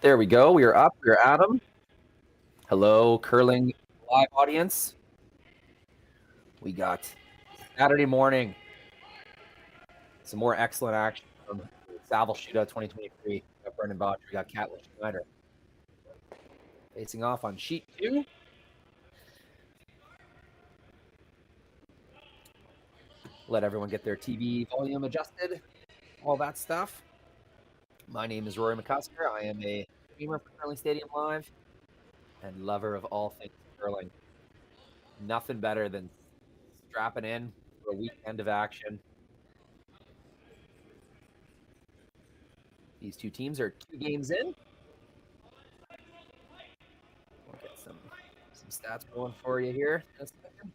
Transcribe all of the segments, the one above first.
There we go. We are up. We are at 'em. Hello, curling live audience. We got Saturday morning. Some more excellent action from Saville Shootout 2023. We got Brendan Bottcher. We got Catlin Schneider facing off on sheet 2. Let everyone get their TV volume adjusted. All that stuff. My name is Rory McCusker. I am a streamer for Curling Stadium Live and lover of all things curling. Nothing better than strapping in for a weekend of action. These two teams are 2 games in. We'll get some stats going for you here in a second.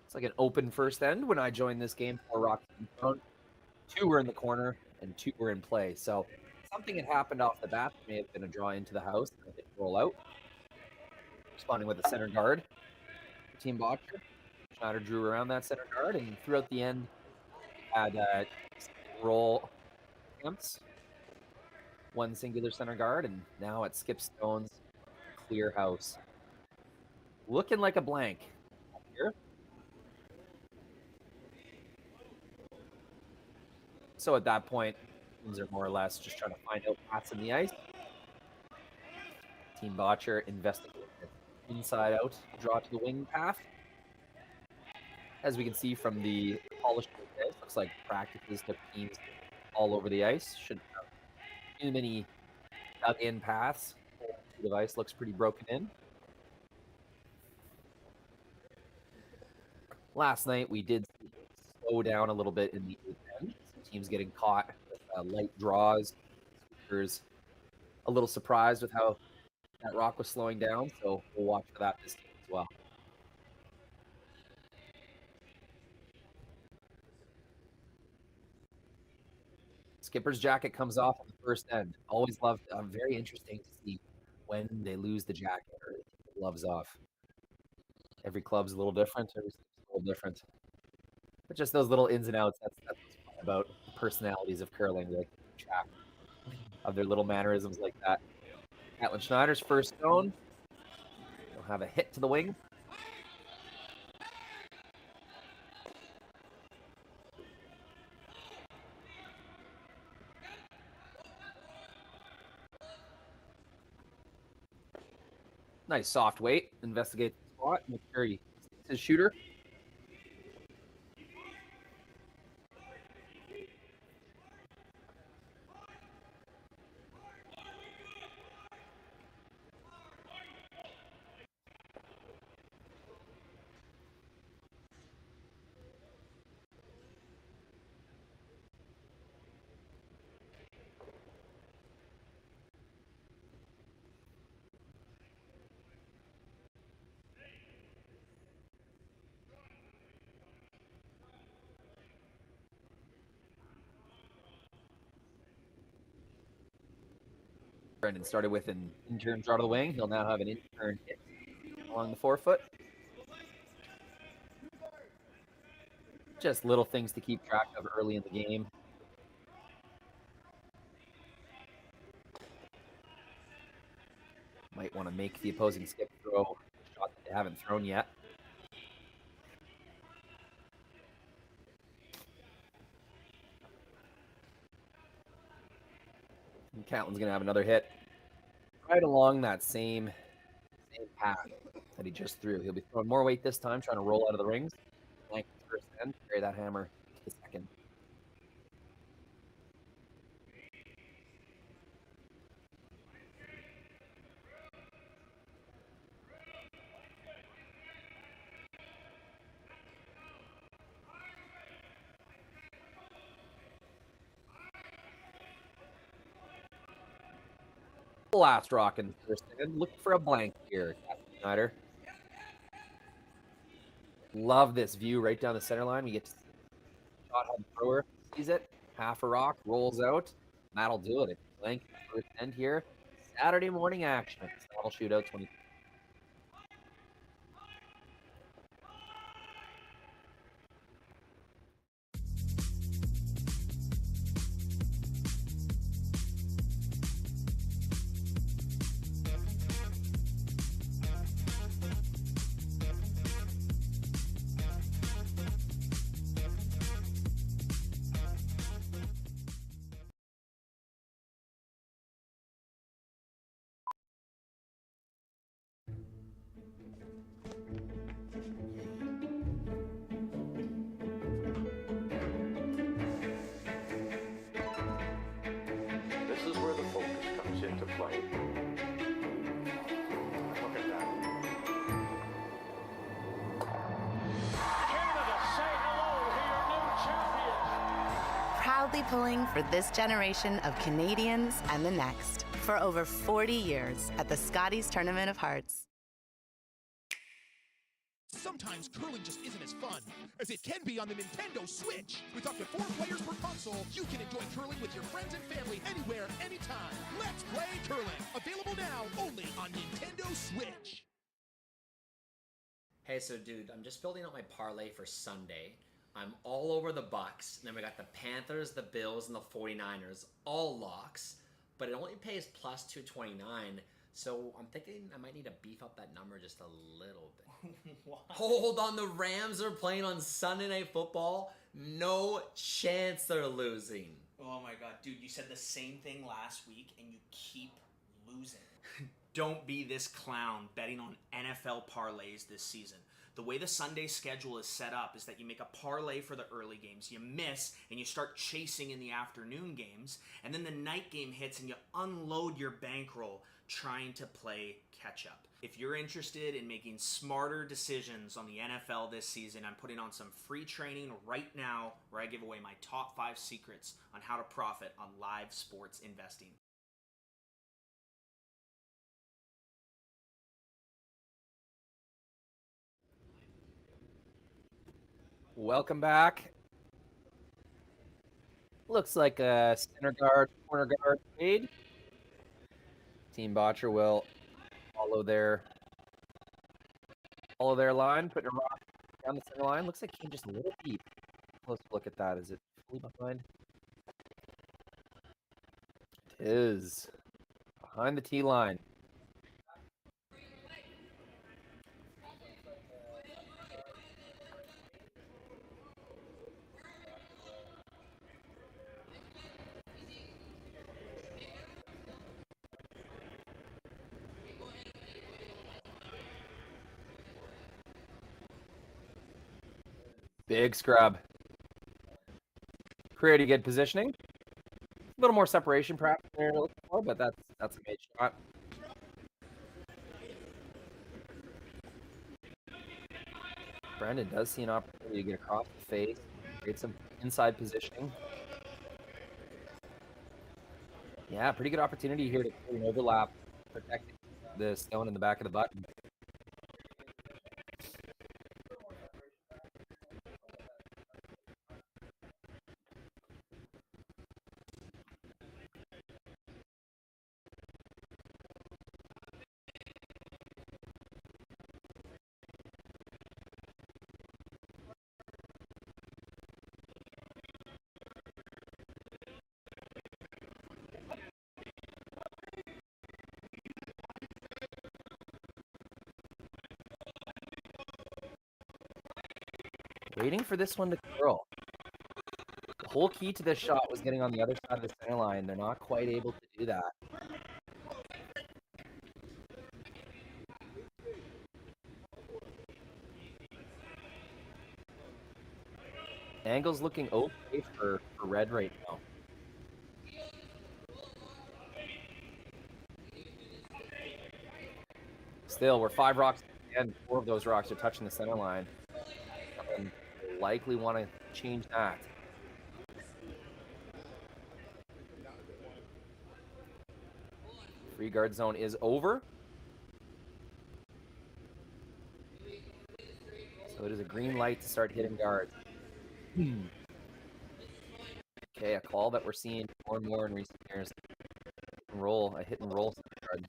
It's like an open first end when I joined this game. 4 rocks in front, 2 were in the corner, and 2 were in play. So something had happened off the bat. May have been a draw into the house. I didn't roll out. Responding with a center guard. Team Bottcher. Schneider drew around that center guard, and throughout the end, had roll attempts. 1 singular center guard, and now at Skip Stone's clear house. Looking like a blank here. So at that point, teams are more or less just trying to find out paths in the ice. Team Bottcher investigating the inside out draw to the wing path. As we can see from the polished ice, looks like practices took teams all over the ice. Shouldn't have too many dug in paths. The ice looks pretty broken in. Last night we did slow down a little bit in the 8th end. Some teams getting caught with light draws. Speakers a little surprised with how that rock was slowing down, so we'll watch for that this game as well. Skipper's jacket comes off on the first end. Always loved. Very interesting to see when they lose the jacket or the gloves off. Every club's a little different. Every club's a little different. But just those little ins and outs. That's what's fun about the personalities of curling. Like track of their little mannerisms like that. Catlin Schneider's first stone. He'll have a hit to the wing. Nice soft weight. Investigate the spot. Make sure he sticks his shooter. Brendan started with an intern draw to the wing. He'll now have an intern hit along the forefoot. Just little things to keep track of early in the game. Might want to make the opposing skip throw a shot that they haven't thrown yet. And Catlin's going to have another hit right along that same path that he just threw. He'll be throwing more weight this time, trying to roll out of the rings. Blank the first end, carry that hammer to the second. Last rock in the first end. Looking for a blank here, Catlin Schneider. Love this view right down the center line. We get to see the shot how the thrower sees it. Half a rock, rolls out. that'll do it. If you're playing first end here, Saturday morning action at Saville Shootout 20. This is where the focus comes into play. Look at that. Canada, say hello to your new champions. Proudly pulling for this generation of Canadians and the next for over 40 years at the Scotties Tournament of Hearts. Sometimes curling just isn't as fun as it can be on the Nintendo Switch. With up to 4 players per console, you can enjoy curling with your friends and family anywhere, anytime. Let's play curling. Available now only on Nintendo Switch. Hey, so dude, I'm just building out my parlay for Sunday. I'm all over the Bucks, and then we got the Panthers, the Bills, and the 49ers, all locks, but it only pays plus 229. So I'm thinking I might need to beef up that number just a little bit. Hold on, the Rams are playing on Sunday Night Football. No chance they're losing. Oh my god, dude, you said the same thing last week and you keep losing. Don't be this clown betting on NFL parlays this season. The way the Sunday schedule is set up is that you make a parlay for the early games, you miss, and you start chasing in the afternoon games, and then the night game hits and you unload your bankroll trying to play catch up. If you're interested in making smarter decisions on the NFL this season, I'm putting on some free training right now where I give away my top 5 secrets on how to profit on live sports investing. Welcome back. Looks like a center guard, corner guard trade. Team Bottcher will follow their line, putting a rock down the center line. Looks like he came just a little deep. Close look at that. Is it fully behind? It is. Behind the tee line. Big scrub. Pretty good positioning. A little more separation perhaps there, but that's a made shot. Brandon does see an opportunity to get across the face, create some inside positioning. Yeah, pretty good opportunity here to create an overlap, protect the stone in the back of the button. Waiting for this one to curl. The whole key to this shot was getting on the other side of the center line. They're not quite able to do that. Angle's looking okay for red right now. Still, we're 5 rocks and 4 of those rocks are touching the center line. And likely want to change that. Free guard zone is over. So it is a green light to start hitting guards. Okay, a call that we're seeing more and more in recent years. A hit and roll card.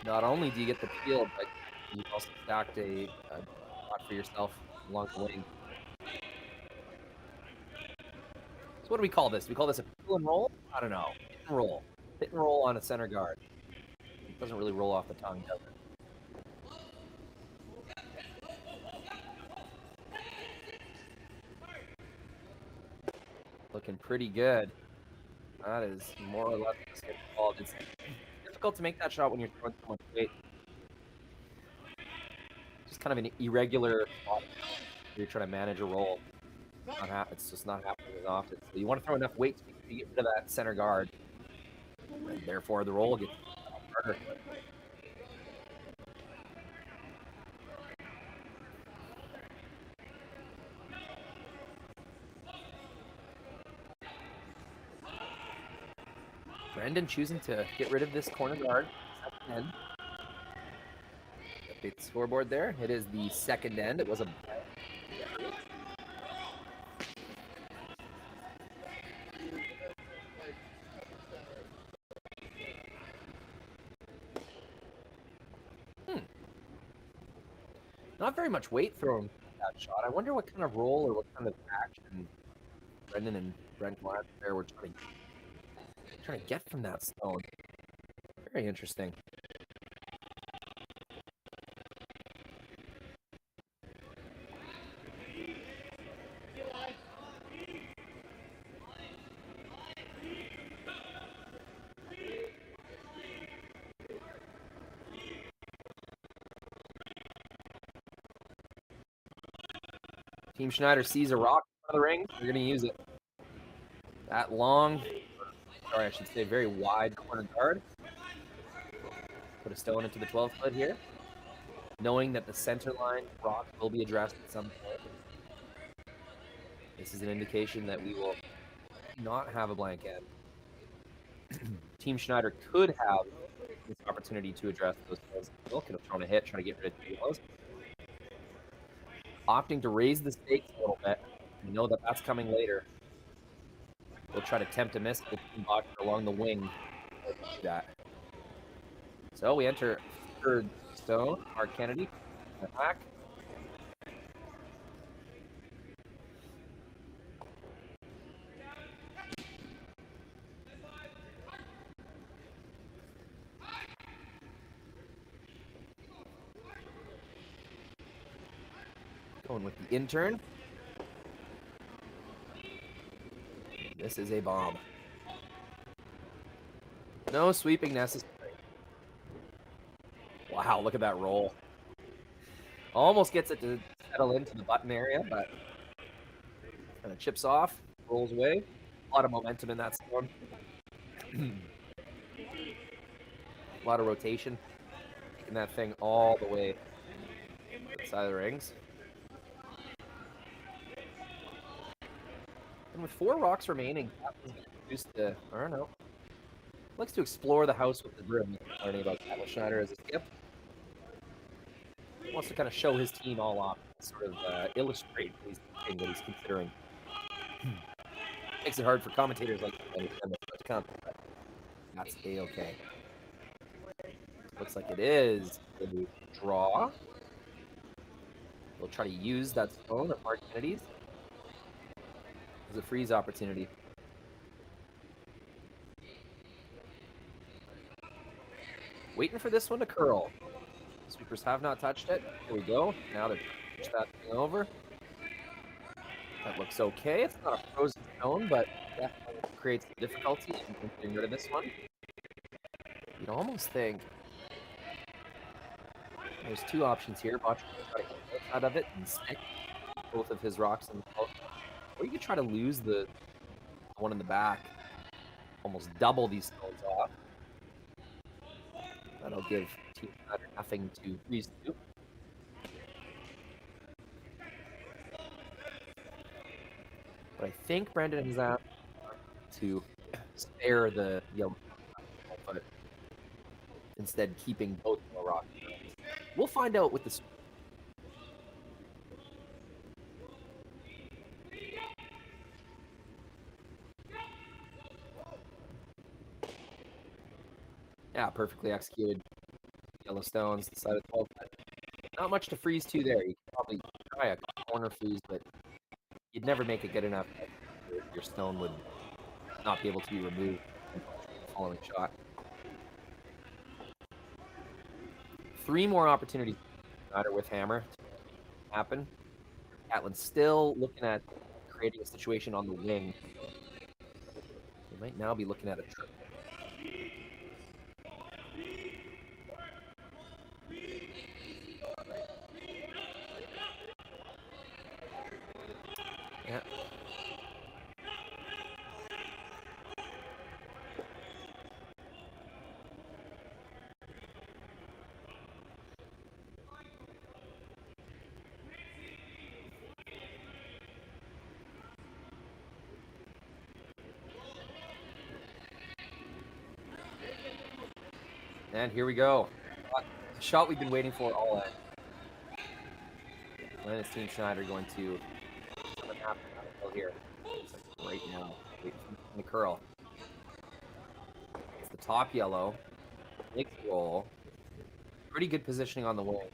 Not only do you get the field, but you also stacked a spot for yourself along the wing. So what do we call this? We call this a peel and roll? I don't know. Hit and roll. Hit and roll on a center guard. It doesn't really roll off the tongue, does it? Looking pretty good. That is more or less what's getting called. It's difficult to make that shot when you're throwing so much weight. Just kind of an irregular spot. You're trying to manage a roll. It's just not happening as often. So you want to throw enough weight to get rid of that center guard. And therefore, the roll gets harder. Brendan choosing to get rid of this corner guard. Second end. Update the scoreboard there. It is the second end. It was a... Not very much weight thrown that shot. I wonder what kind of roll or what kind of action Brendan and Brent Mark there were trying to get from that stone. Very interesting. Team Schneider sees a rock in the ring. They're going to use it. That long, sorry, I should say very wide corner guard. Put a stone into the 12 foot here. Knowing that the center line rock will be addressed at some point. This is an indication that we will not have a blank end. Team Schneider could have this opportunity to address those stones. Could have thrown a hit, trying to get rid of the yellows. Opting to raise the stakes a little bit. We know that that's coming later. We'll try to tempt a miss with Bottcher along the wing. That. So we enter third stone. Mark Kennedy. Back. Going with the intern. This is a bomb. No sweeping necessary. Wow, look at that roll. Almost gets it to settle into the button area, but kind of chips off, rolls away. A lot of momentum in that storm. A lot of rotation. Taking that thing all the way to the side of the rings. And with 4 rocks remaining, Catlin's going to use the, I don't know, likes to explore the house with the broom, learning about Catlin Schneider as a skip. He wants to kind of show his team all off, sort of illustrate what he's considering. Makes it hard for commentators like to come, but that's A-okay. Looks like it is a draw. We'll try to use that stone at Mark Kennedy's. It's a freeze opportunity. Waiting for this one to curl. Sweepers have not touched it. Here we go. Now they're trying to push that thing over. That looks okay. It's not a frozen stone, but definitely creates difficulty in getting rid of this one. You'd almost think there's 2 options here. Bottcher can try to get out of it and stick both of his rocks in the float. Or you could try to lose the one in the back. Almost double these stones off. That'll give Team Schneider nothing to freeze to. But I think Brendan has asked to spare the yellow, but instead keeping both the rocks. We'll find out with this. Yeah, perfectly executed. Yellow stones, the side of the hole. Not much to freeze to there. You could probably try a corner freeze, but you'd never make it good enough that your stone would not be able to be removed in the following shot. 3 more opportunities Schneider with hammer to happen. Catlin's still looking at creating a situation on the wing. He might now be looking at a trick. Yeah. And here we go. The shot we've been waiting for all in. When is Team Schneider going to happen here? Right now. Waiting for the curl. It's the top yellow. Makes roll. Pretty good positioning on the wing.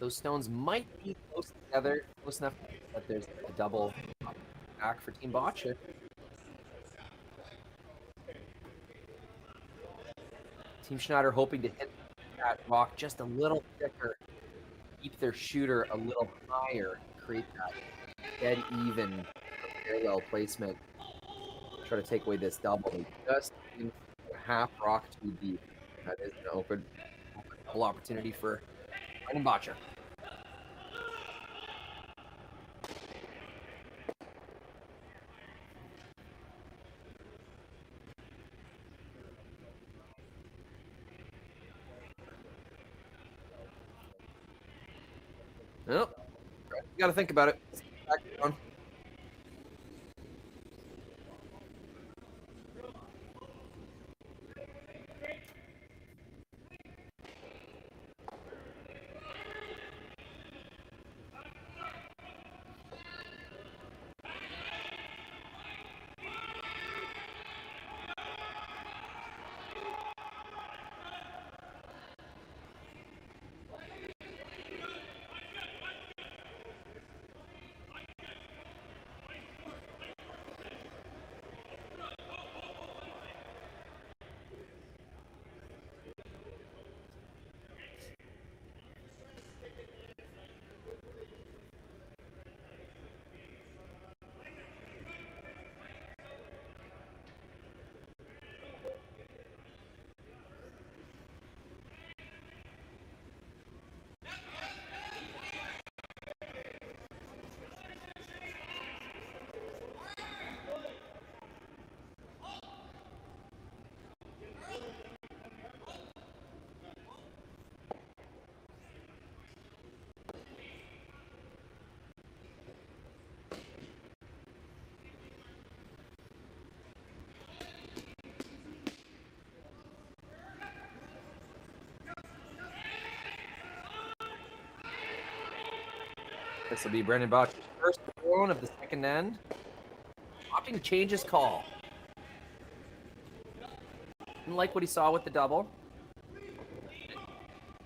Those stones might be close together, close enough that there's a double back for Team Bottcher. Team Schneider hoping to hit that rock just a little thicker, keep their shooter a little higher, create that dead even parallel placement. Try to take away this double. Just half rock too deep. That is an open double opportunity for Bottcher. Well, you got to think about it. Back down. This will be Brendan Bottcher's first thrown of the second end. Opting to change his call. Didn't like what he saw with the double.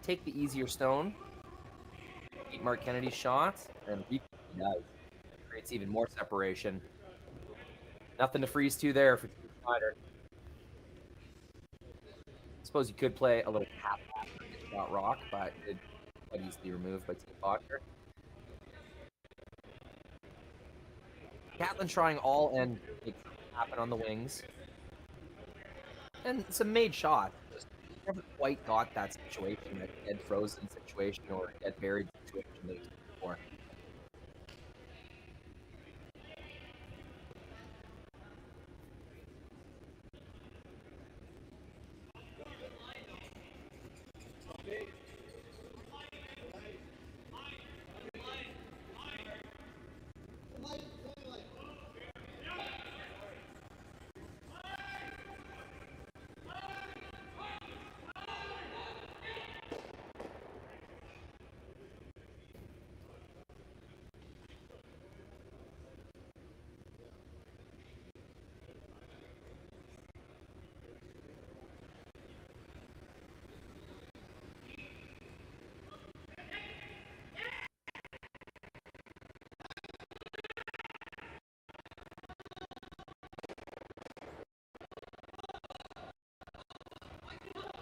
Take the easier stone. Beat Mark Kennedy's shots, and he does. Creates even more separation. Nothing to freeze to there for Team Schneider. Suppose you could play a little half shot rock, but it quite easily removed by Team Bottcher. Catlin trying all and make it happen on the wings. And some made shots. Just never quite got that situation, that dead frozen situation or dead buried situation that he's before.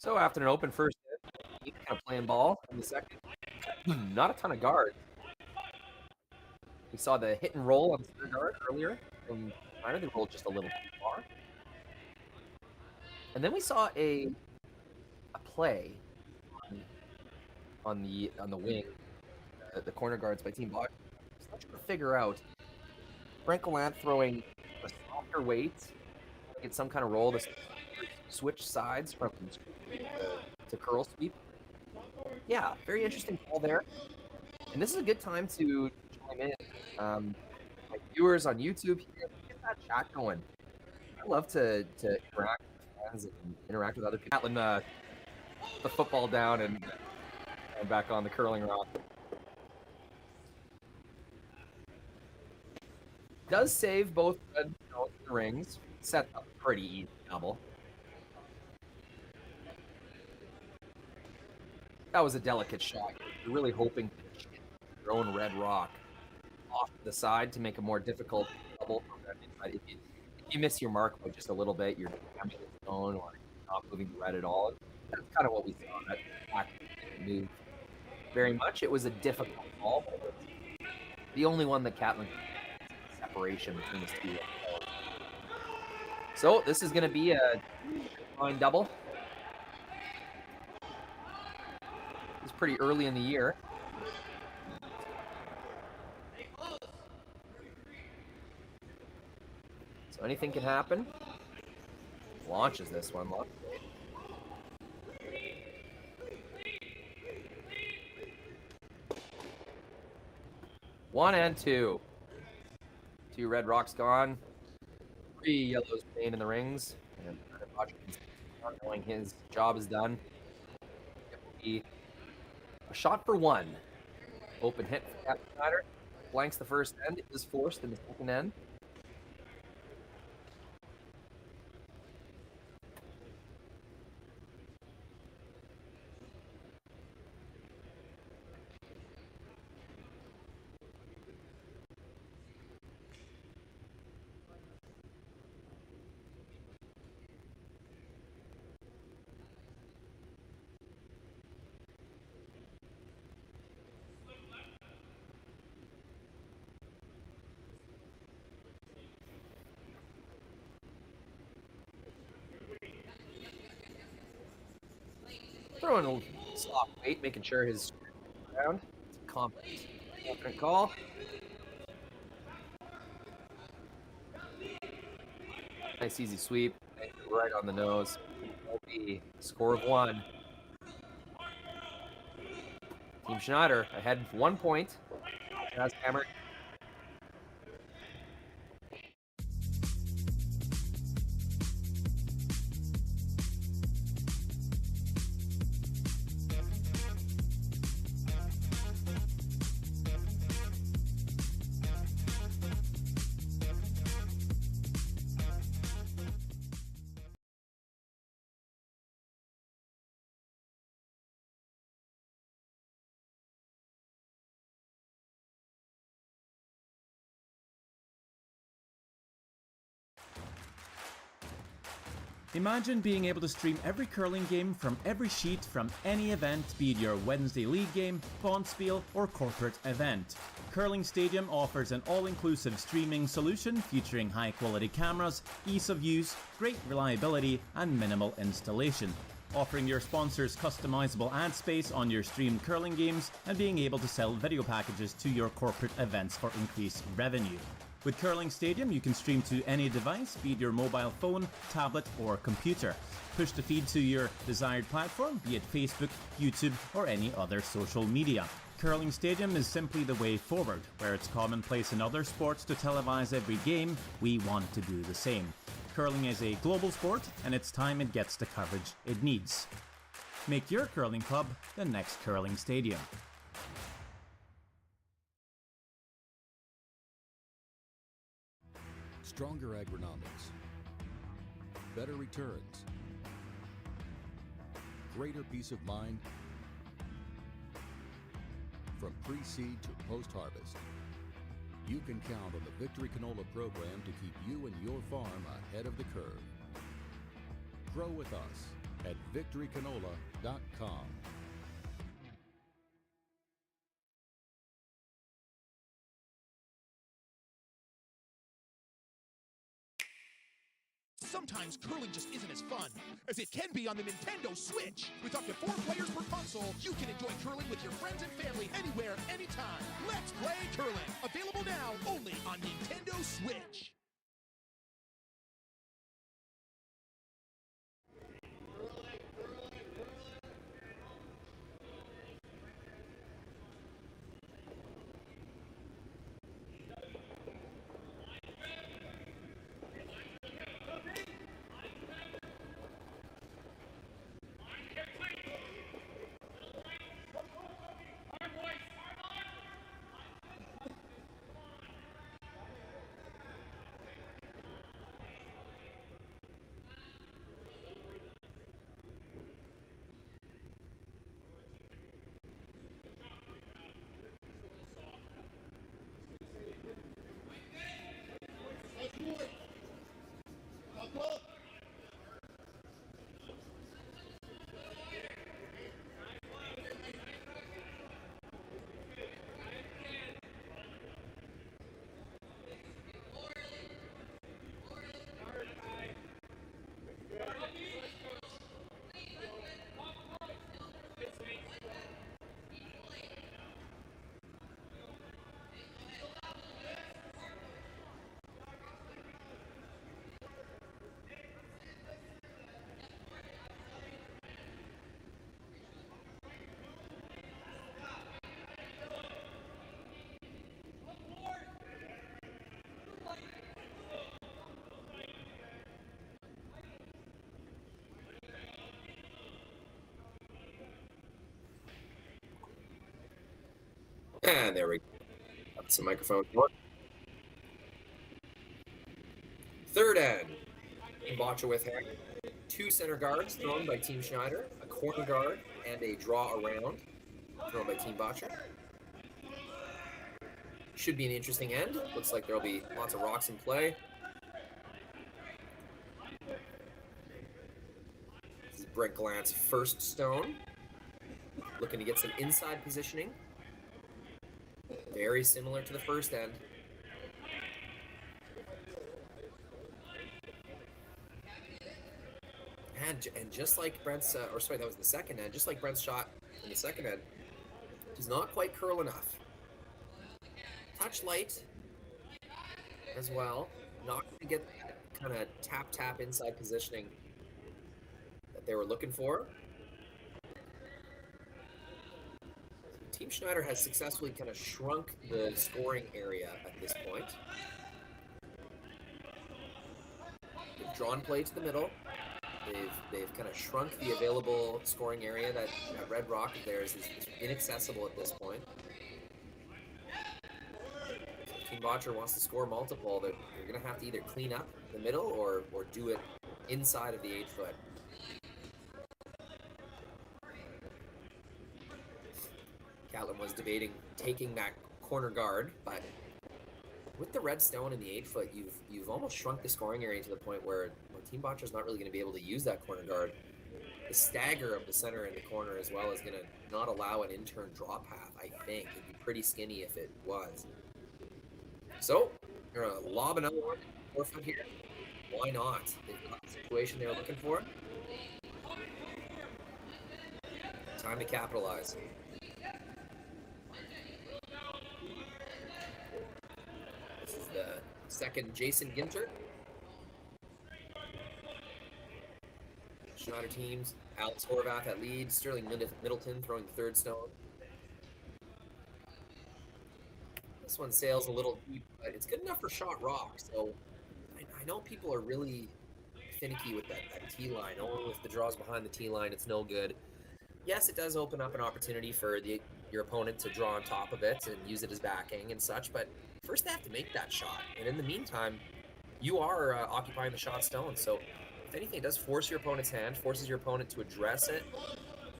So after an open first hit, kind of playing ball in the second. Not a ton of guards. We saw the hit and roll on the center guard earlier from Schneider. They rolled just a little too far. And then we saw a play on the wing, the corner guards by Team Bottcher. I was trying to figure out Frank Gallant throwing a softer weight, get some kind of roll to switch sides from to curl sweep. Yeah, very interesting call there. And this is a good time to chime in. My viewers on YouTube, get that chat going. I love to interact with fans and interact with other people. Catlin, the football down and back on the curling rock. Does save both the rings. Set up a pretty easy double. That was a delicate shot. You're really hoping to hit your own red rock off the side to make a more difficult double. But if you miss your mark by just a little bit, you're damaging the zone or not moving the red at all. That's kind of what we saw. That back didn't move very much. It was a difficult ball, but it was the only one that Catlin separation between the two. So this is going to be a line double. It's pretty early in the year. So anything can happen. Launches this one. Look. 1 and 2. 2 red rocks gone. 3 yellows remain in the rings. And Bottcher, knowing his job is done. It will be a shot for 1. Open hit for Catlin Schneider. Blanks the first end. Is forced in the second end. Throwing a soft weight, making sure his around. It's a confident call. Nice easy sweep, right on the nose. Will be a score of 1. Team Schneider ahead 1 point. Has hammered. Imagine being able to stream every curling game from every sheet from any event, be it your Wednesday league game, bonspiel, or corporate event. Curling Stadium offers an all-inclusive streaming solution featuring high-quality cameras, ease of use, great reliability, and minimal installation. Offering your sponsors customizable ad space on your streamed curling games and being able to sell video packages to your corporate events for increased revenue. With Curling Stadium, you can stream to any device, be it your mobile phone, tablet, or computer. Push the feed to your desired platform, be it Facebook, YouTube, or any other social media. Curling Stadium is simply the way forward. Where it's commonplace in other sports to televise every game, we want to do the same. Curling is a global sport, and it's time it gets the coverage it needs. Make your curling club the next Curling Stadium. Stronger agronomics, better returns, greater peace of mind from pre-seed to post-harvest. You can count on the Victory Canola program to keep you and your farm ahead of the curve. Grow with us at victorycanola.com. Sometimes curling just isn't as fun as it can be on the Nintendo Switch. With up to 4 players per console, you can enjoy curling with your friends and family anywhere, anytime. Let's play curling. Available now only on Nintendo Switch. And there we go. That's the microphone work. Third end. Bottcher with hand. 2 center guards thrown by Team Schneider, a corner guard, and a draw around thrown by Team Bottcher. Should be an interesting end. Looks like there'll be lots of rocks in play. This is Brent Glant's first stone. Looking to get some inside positioning. Very similar to the first end. And just like Brent's, that was the second end, just like Brent's shot in the second end, does not quite curl enough. Touch light as well. Not going to get that kind of tap inside positioning that they were looking for. Team Schneider has successfully kind of shrunk the scoring area at this point. They've drawn play to the middle. They've kind of shrunk the available scoring area. That red rock of theirs is inaccessible at this point. So if Team Bottcher wants to score multiple, they're going to have to either clean up the middle or do it inside of the 8-foot. Catlin was debating taking that corner guard, but with the red stone in the 8-foot, you've almost shrunk the scoring area to the point where Team Bottcher's not really going to be able to use that corner guard. The stagger of the center in the corner as well is going to not allow an in-turn draw path, I think. It'd be pretty skinny if it was. So, they're going to lob another one, 4-foot here. Why not? They've got the situation they were looking for. Time to capitalize. This is the second Jason Ginter. Schneider teams, Alex Horvath at lead, Sterling Middleton throwing the third stone. This one sails a little deep, but it's good enough for shot rock, so I know people are really finicky with that T-line. Oh, if the draw's behind the T-line, it's no good. Yes, it does open up an opportunity for your opponent to draw on top of it and use it as backing and such, but first they have to make that shot, and in the meantime, you are occupying the shot stone, so if anything, it does force your opponent's hand, forces your opponent to address it,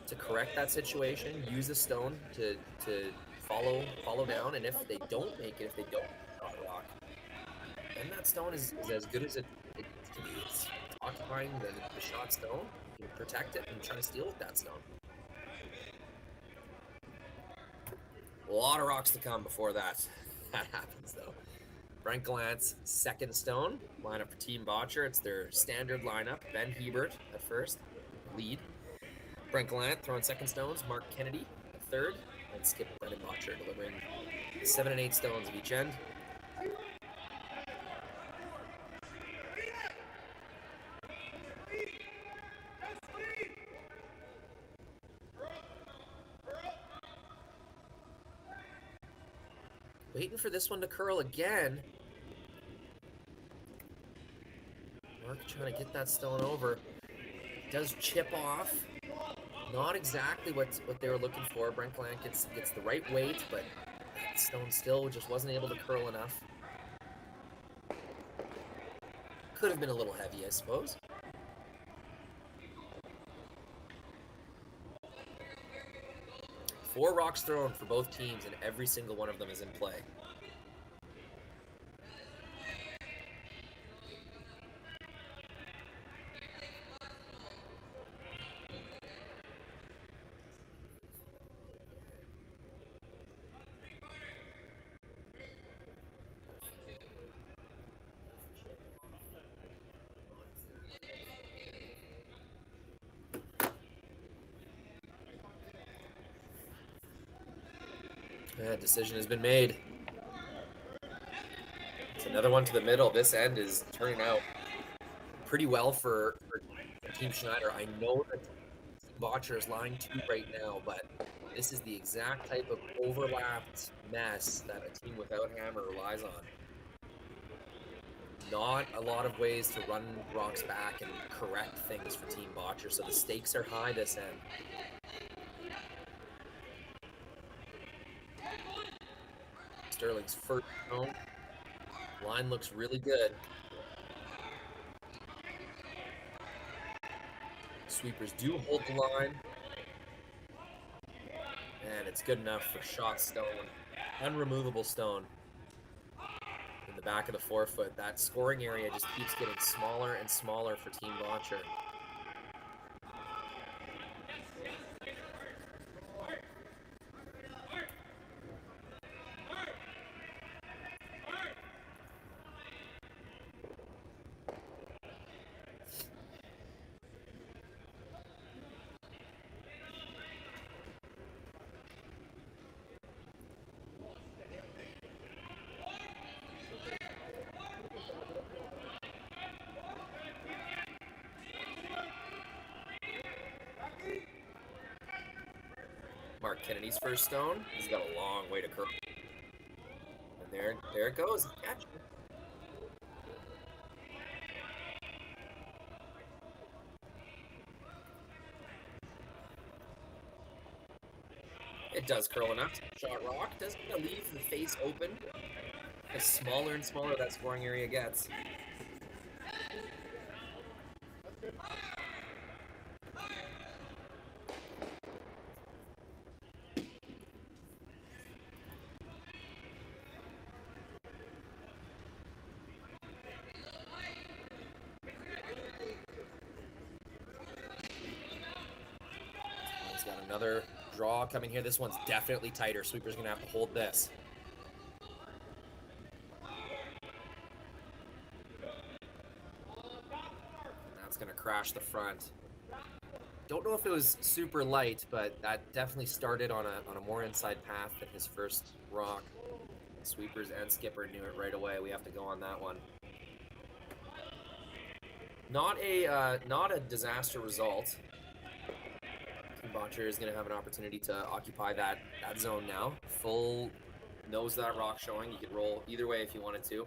to correct that situation, use a stone to follow down, and if they don't make it, if they don't shot rock, then that stone is as good as it can be. It's occupying the shot stone, can protect it and try to steal with that stone. A lot of rocks to come before that happens, though. Brent Gallant's second stone lineup for Team Bottcher. It's their standard lineup. Ben Hebert at first, lead. Brent Gallant throwing second stones. Mark Kennedy at third, and Skip Brendan Bottcher delivering 7 and 8 stones of each end. Waiting for this one to curl again. Mark trying to get that stone over. Does chip off. Not exactly what they were looking for. Brent Gallant gets the right weight, but that stone still just wasn't able to curl enough. Could have been a little heavy, I suppose. Four rocks thrown for both teams, and every single one of them is in play. Decision has been made. It's another one to the middle. This end is turning out pretty well for Team Schneider. I know that Team Bottcher is line 2 right now, but this is the exact type of overlapped mess that a team without hammer relies on. Not a lot of ways to run rocks back and correct things for Team Bottcher, so the stakes are high this end. Sterling's first stone. Line looks really good. Sweepers do hold the line. And it's good enough for shot stone. Unremovable stone. In the back of the forefoot. That scoring area just keeps getting smaller and smaller for Team Bottcher. Mark Kennedy's first stone. He's got a long way to curl. And there it goes. Catch. It does curl enough. Shot rock doesn't leave the face open. The smaller and smaller that scoring area gets. Another draw coming here. This one's definitely tighter. Sweeper's gonna have to hold this. And that's gonna crash the front. Don't know if it was super light, but that definitely started on a more inside path than his first rock. Sweepers and Skipper knew it right away. We have to go on that one. Not a disaster result. Bottcher is going to have an opportunity to occupy that zone now. Full knows that rock showing. You could roll either way if you wanted to.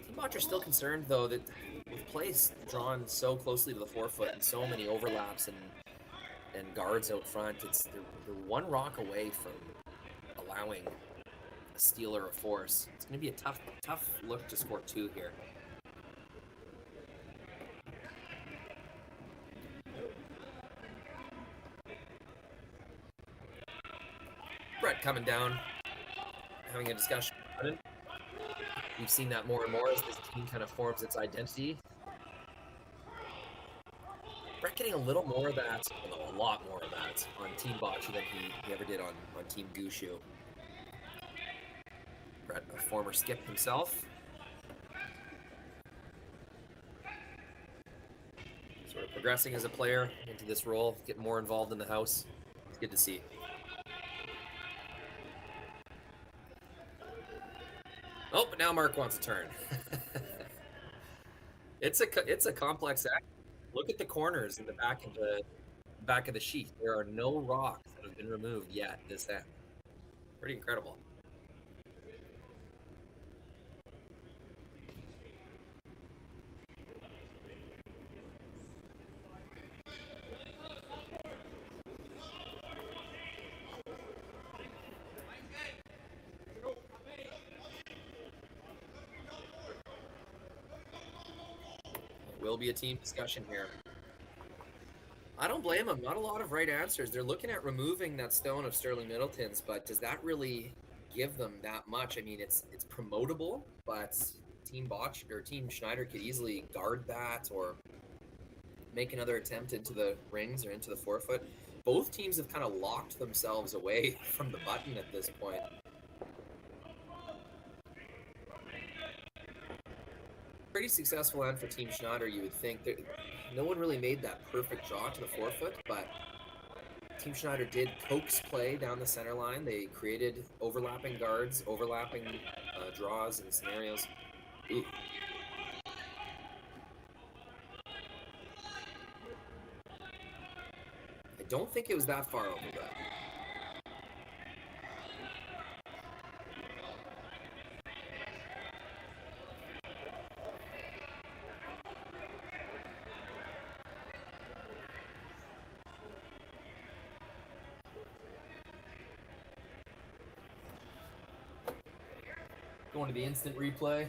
Team Bottcher's still concerned, though, that with plays drawn so closely to the forefoot and so many overlaps and guards out front, they're one rock away from allowing a steal or a force. It's going to be a tough look to score 2 here. Brett coming down, having a discussion confident. We've seen that more and more as this team kind of forms its identity. Brett getting a little more of that, well, a lot more of that on Team Bottcher than he ever did on Team Gushu. Brett, a former skip himself. Sort of progressing as a player into this role, getting more involved in the house. It's good to see. Oh, but now Mark wants a turn. It's a complex act. Look at the corners in the back of the sheet. There are no rocks that have been removed yet this end. Pretty incredible. Will be a team discussion here. I don't blame them. Not a lot of right answers. They're looking at removing that stone of Sterling Middleton's, but does that really give them that much? I mean, it's promotable, but Team Bottcher or Team Schneider could easily guard that or make another attempt into the rings or into the forefoot. Both teams have kind of locked themselves away from the button at this point. Pretty successful end for Team Schneider, you would think. No one really made that perfect draw to the forefoot, but Team Schneider did coax play down the center line. They created overlapping guards, overlapping draws and scenarios. Ooh. I don't think it was that far over that. Going to the instant replay.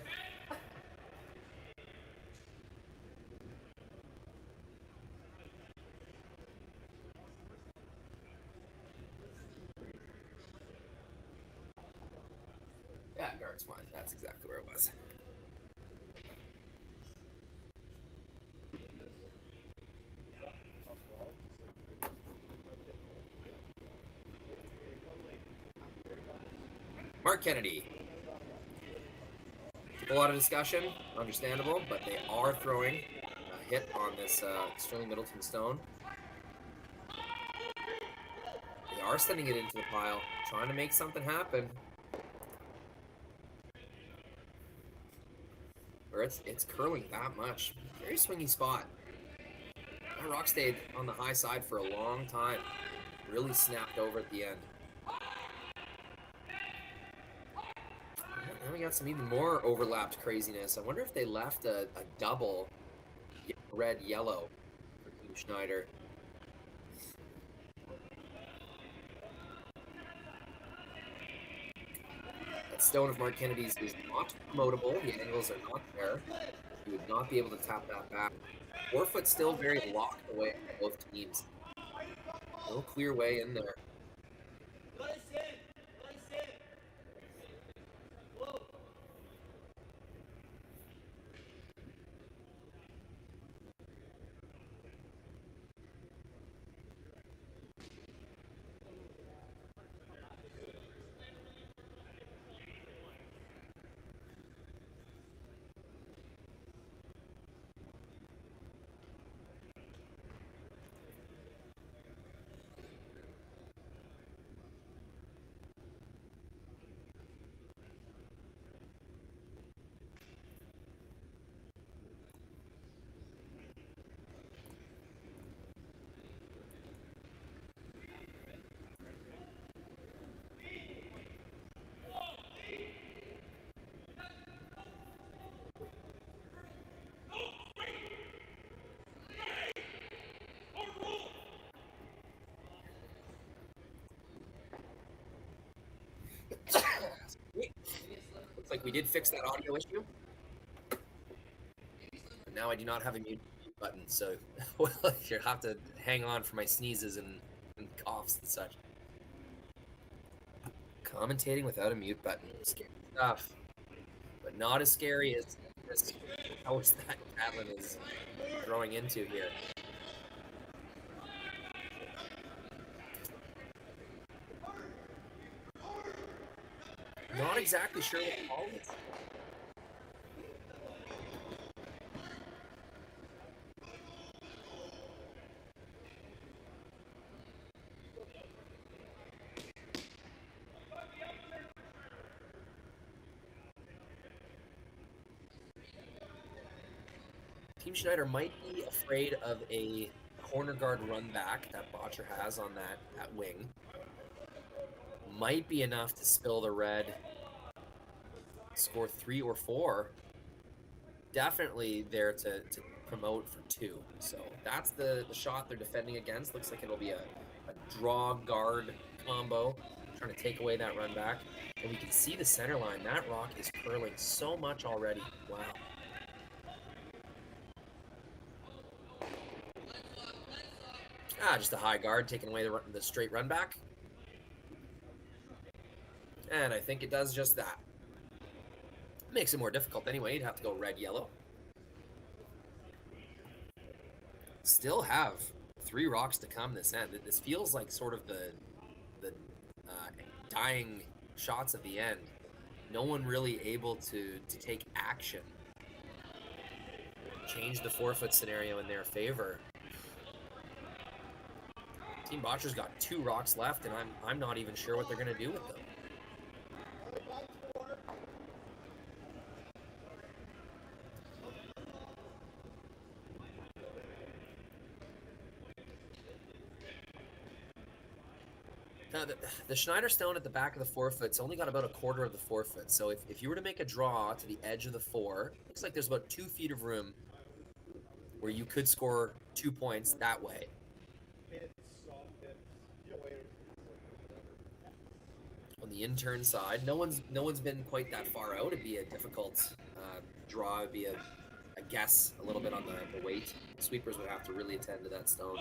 Yeah, guard's fine. That's exactly where it was. Mark Kennedy. A lot of discussion, understandable, but they are throwing a hit on this Sterling Middleton stone. They are sending it into the pile, trying to make something happen. Or it's curling that much. Very swingy spot. That rock stayed on the high side for a long time. Really snapped over at the end. Now we got some even more overlapped craziness. I wonder if they left a double red-yellow for Team Schneider. That stone of Mark Kennedy's is not promotable. The angles are not there. You would not be able to tap that back. Forefoot still very locked away from both teams. No clear way in there. Looks like we did fix that audio issue. Now I do not have a mute button, so you'll have to hang on for my sneezes and coughs and such. Commentating without a mute button. Scary. stuff, but not as scary as this house that Catlin is throwing into here. Not exactly sure what the call is. Team Schneider might be afraid of a corner guard run back that Bottcher has on that wing. Might be enough to spill the red, score 3 or 4. Definitely there to promote for 2. So that's the shot they're defending against. Looks like it'll be a draw guard combo, trying to take away that run back. And we can see the center line. That rock is curling so much already. Wow. Just a high guard taking away the straight run back. And I think it does just that. Makes it more difficult anyway. You'd have to go red-yellow. Still have 3 rocks to come this end. This feels like sort of the dying shots at the end. No one really able to take action. Change the forfeit scenario in their favor. Team Bottcher's got 2 rocks left, and I'm not even sure what they're going to do with them. Now, the Schneider stone at the back of the forefoot's only got about a quarter of the forefoot, so if you were to make a draw to the edge of the 4, looks like there's about 2 feet of room where you could score 2 points that way. On the intern side, no one's been quite that far out. It'd be a difficult draw. It'd be a guess a little bit on the weight. Sweepers would have to really attend to that stone.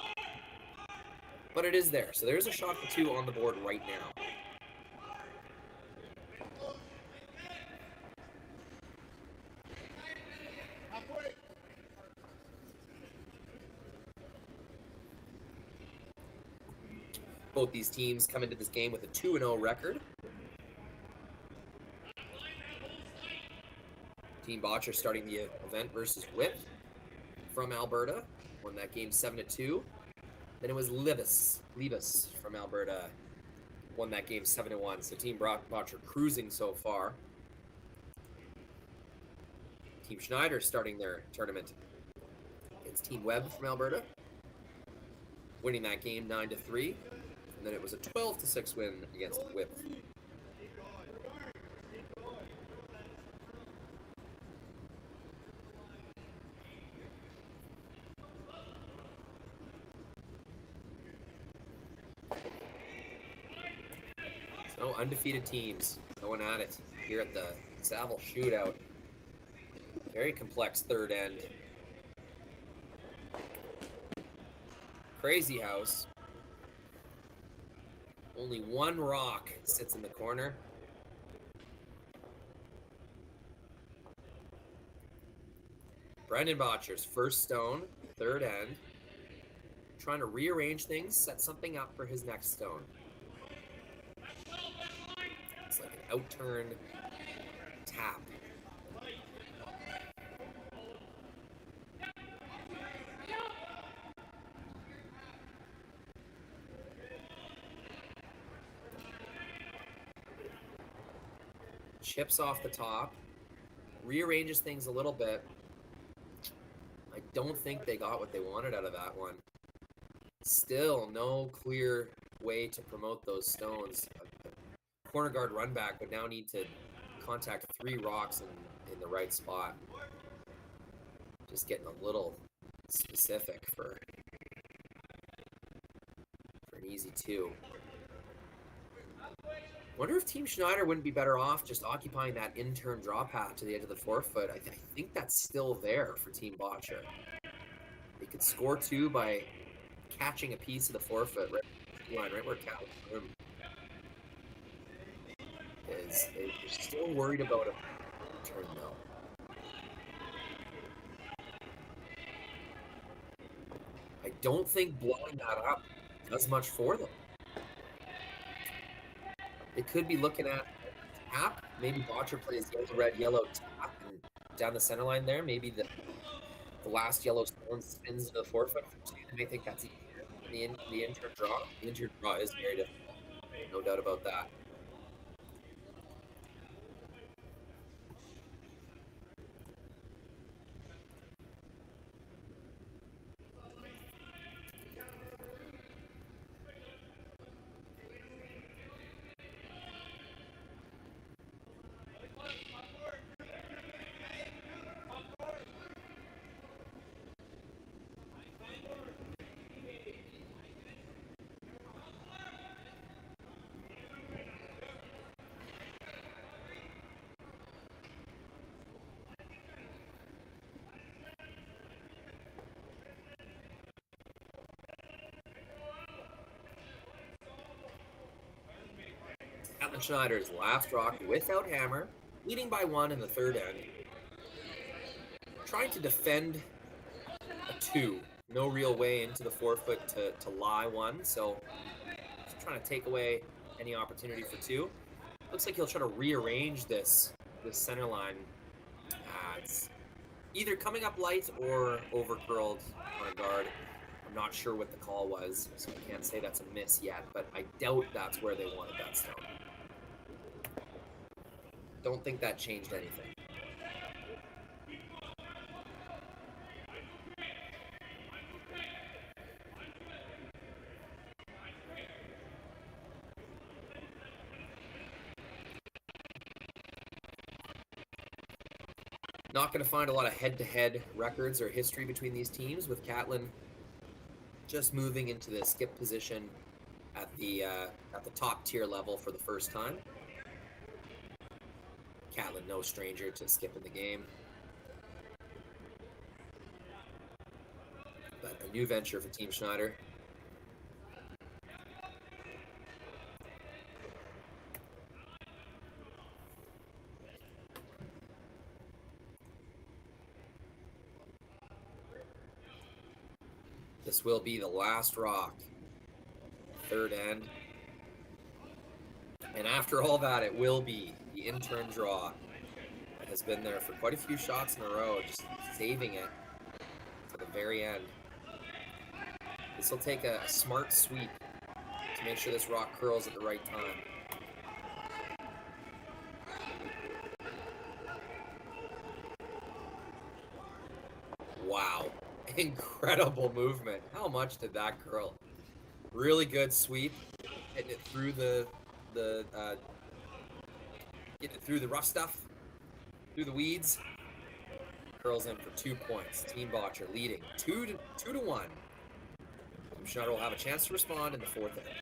But it is there, so there's a shot for 2 on the board right now. Both these teams come into this game with a 2-0 record. Team Bottcher starting the event versus Whip from Alberta. Won that game 7-2. Then it was Levis from Alberta. Won that game 7-1. So Team Bottcher cruising so far. Team Schneider starting their tournament against Team Webb from Alberta. Winning that game 9-3. And then it was a 12-6 win against Whip. So undefeated teams going at it here at the Saville Shootout. Very complex third end. Crazy house. Only 1 rock sits in the corner. Brendan Bottcher's first stone, third end. Trying to rearrange things, set something up for his next stone. It's like an out-turn tap. Chips off the top, rearranges things a little bit. I don't think they got what they wanted out of that one. Still no clear way to promote those stones. A corner guard run back would now need to contact 3 rocks in the right spot. Just getting a little specific for an easy 2. Wonder if Team Schneider wouldn't be better off just occupying that intern draw path to the edge of the forefoot. I think that's still there for Team Bottcher. They could score 2 by catching a piece of the forefoot right where Catlin. is you're still worried about a turn though. I don't think blowing that up does much for them. They could be looking at tap. Maybe Bottcher plays yellow tap and down the center line there. Maybe the last yellow stone spins to the forefoot for two. They may think that's the in-turn draw. The in-turn draw is very difficult. No doubt about that. Catlin Schneider's last rock without hammer, leading by 1 in the third end. Trying to defend a 2. No real way into the forefoot to lie 1, so just trying to take away any opportunity for 2. Looks like he'll try to rearrange this center line. It's either coming up light or over curled on a guard. I'm not sure what the call was, so I can't say that's a miss yet, but I doubt that's where they wanted that stone. Don't think that changed anything. Not going to find a lot of head-to-head records or history between these teams, with Catlin just moving into the skip position at the top tier level for the first time. Catlin, no stranger to skipping the game. But a new venture for Team Schneider. This will be the last rock. Third end. And after all that, it will be the in-turn draw that has been there for quite a few shots in a row, just saving it to the very end. This will take a smart sweep to make sure this rock curls at the right time. Wow, incredible movement. How much did that curl? Really good sweep, hitting it through getting it through the rough stuff, through the weeds. Curls in for 2 points. Team Bottcher leading 2 to 1. Team Schneider will have a chance to respond in the fourth inning.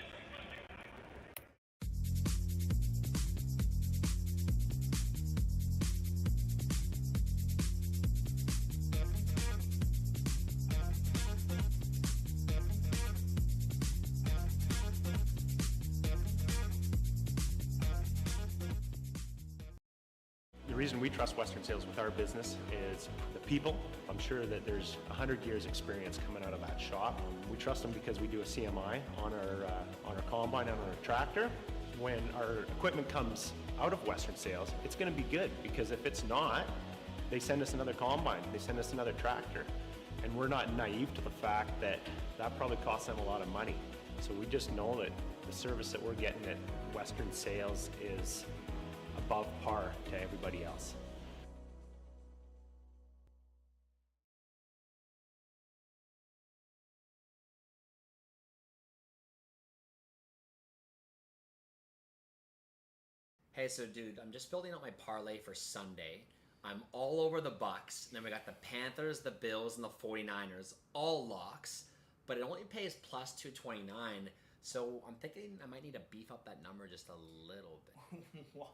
The reason we trust Western Sales with our business is the people. I'm sure that there's 100 years experience coming out of that shop. We trust them because we do a CMI on our combine and on our tractor. When our equipment comes out of Western Sales, it's going to be good, because if it's not, they send us another combine, they send us another tractor. And we're not naive to the fact that that probably costs them a lot of money. So we just know that the service that we're getting at Western Sales is above par to everybody else. Hey, so dude, I'm just building out my parlay for Sunday. I'm all over the Bucks, and then we got the Panthers, the Bills, and the 49ers, all locks, but it only pays plus 229, so I'm thinking I might need to beef up that number just a little bit.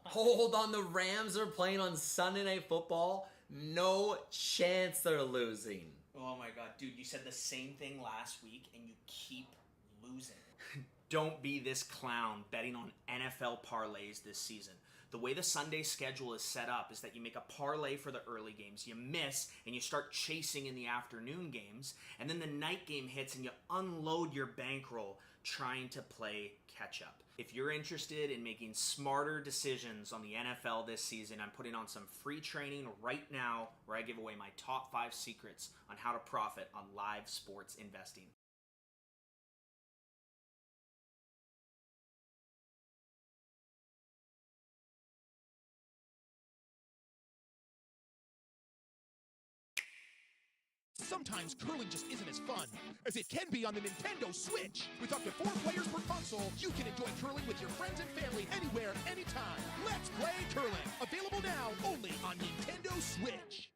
Hold on, the Rams are playing on Sunday Night Football. No chance they're losing. Oh my god, dude, you said the same thing last week and you keep losing. Don't be this clown betting on NFL parlays this season. The way the Sunday schedule is set up is that you make a parlay for the early games, you miss, and you start chasing in the afternoon games, and then the night game hits and you unload your bankroll trying to play catch up. If you're interested in making smarter decisions on the NFL this season, I'm putting on some free training right now where I give away my top 5 secrets on how to profit on live sports investing. Sometimes curling just isn't as fun as it can be on the Nintendo Switch. With up to 4 players per console, you can enjoy curling with your friends and family anywhere, anytime. Let's play curling. Available now only on Nintendo Switch.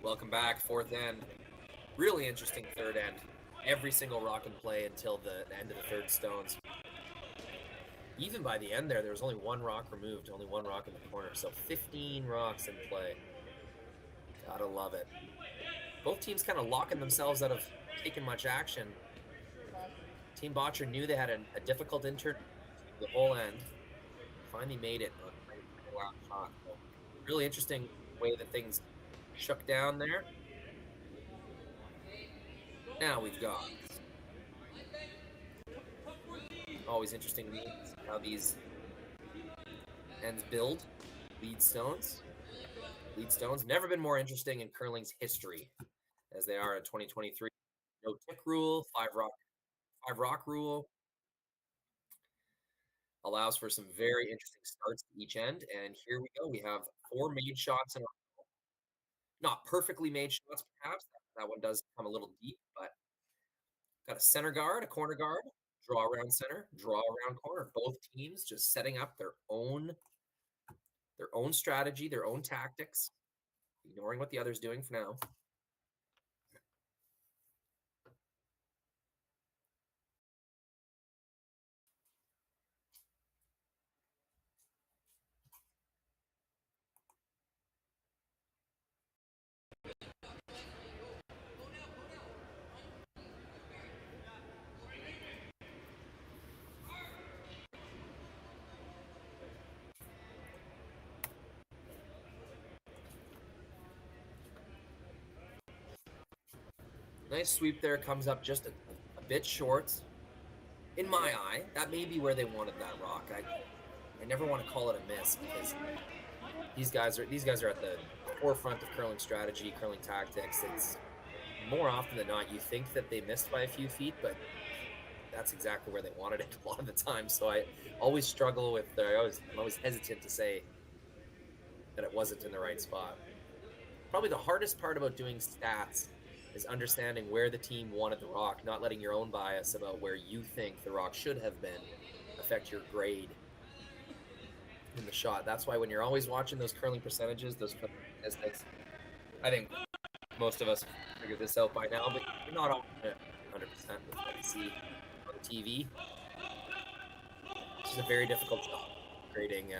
Welcome back, fourth end. Really interesting third end. Every single rock in play until the end of the third stones. Even by the end there was only 1 rock removed, only 1 rock in the corner. So 15 rocks in play. Gotta love it. Both teams kind of locking themselves out of taking much action. Team Bottcher knew they had a difficult intern the whole end. Finally made it on the last shot. So really interesting way that things shook down there. Now we've got always interesting to see how these ends build. Lead stones. Lead stones. Never been more interesting in curling's history as they are in 2023. No tick rule, 5 rock rule. Allows for some very interesting starts to each end. And here we go. We have 4 made shots in a row. Not perfectly made shots, perhaps. That one does come a little deep, but got a center guard, a corner guard. Draw around center, draw around corner. Both teams just setting up their own strategy, their own tactics, ignoring what the other's doing for now. Nice sweep there, comes up just a bit short. In my eye, that may be where they wanted that rock. I never want to call it a miss because these guys are at the forefront of curling strategy, curling tactics. It's more often than not you think that they missed by a few feet, but that's exactly where they wanted it a lot of the time. So I always struggle with I'm always hesitant to say that it wasn't in the right spot. Probably the hardest part about doing stats is understanding where the team wanted the rock, not letting your own bias about where you think the rock should have been affect your grade in the shot. That's why when you're always watching those curling percentages, those curling statistics, I think most of us figured this out by now, but you're not all 100% with what you see on the TV. This is a very difficult job, grading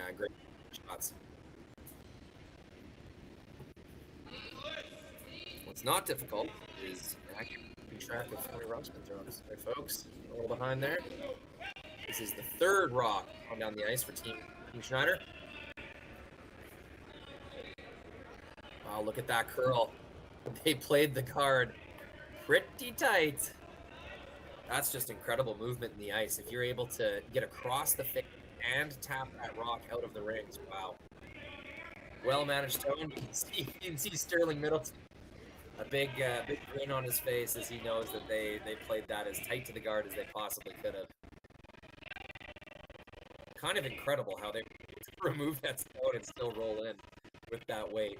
shots. What's not difficult is keeping track of how many rocks been thrown. Right, folks, a little behind there. This is the 3rd rock on down the ice for Team Schneider. Wow, look at that curl. They played the card pretty tight. That's just incredible movement in the ice. If you're able to get across the face and tap that rock out of the rings, wow. Well-managed tone. You can see Sterling Middleton. A big grin on his face as he knows that they played that as tight to the guard as they possibly could have. Kind of incredible how they remove that stone and still roll in with that weight.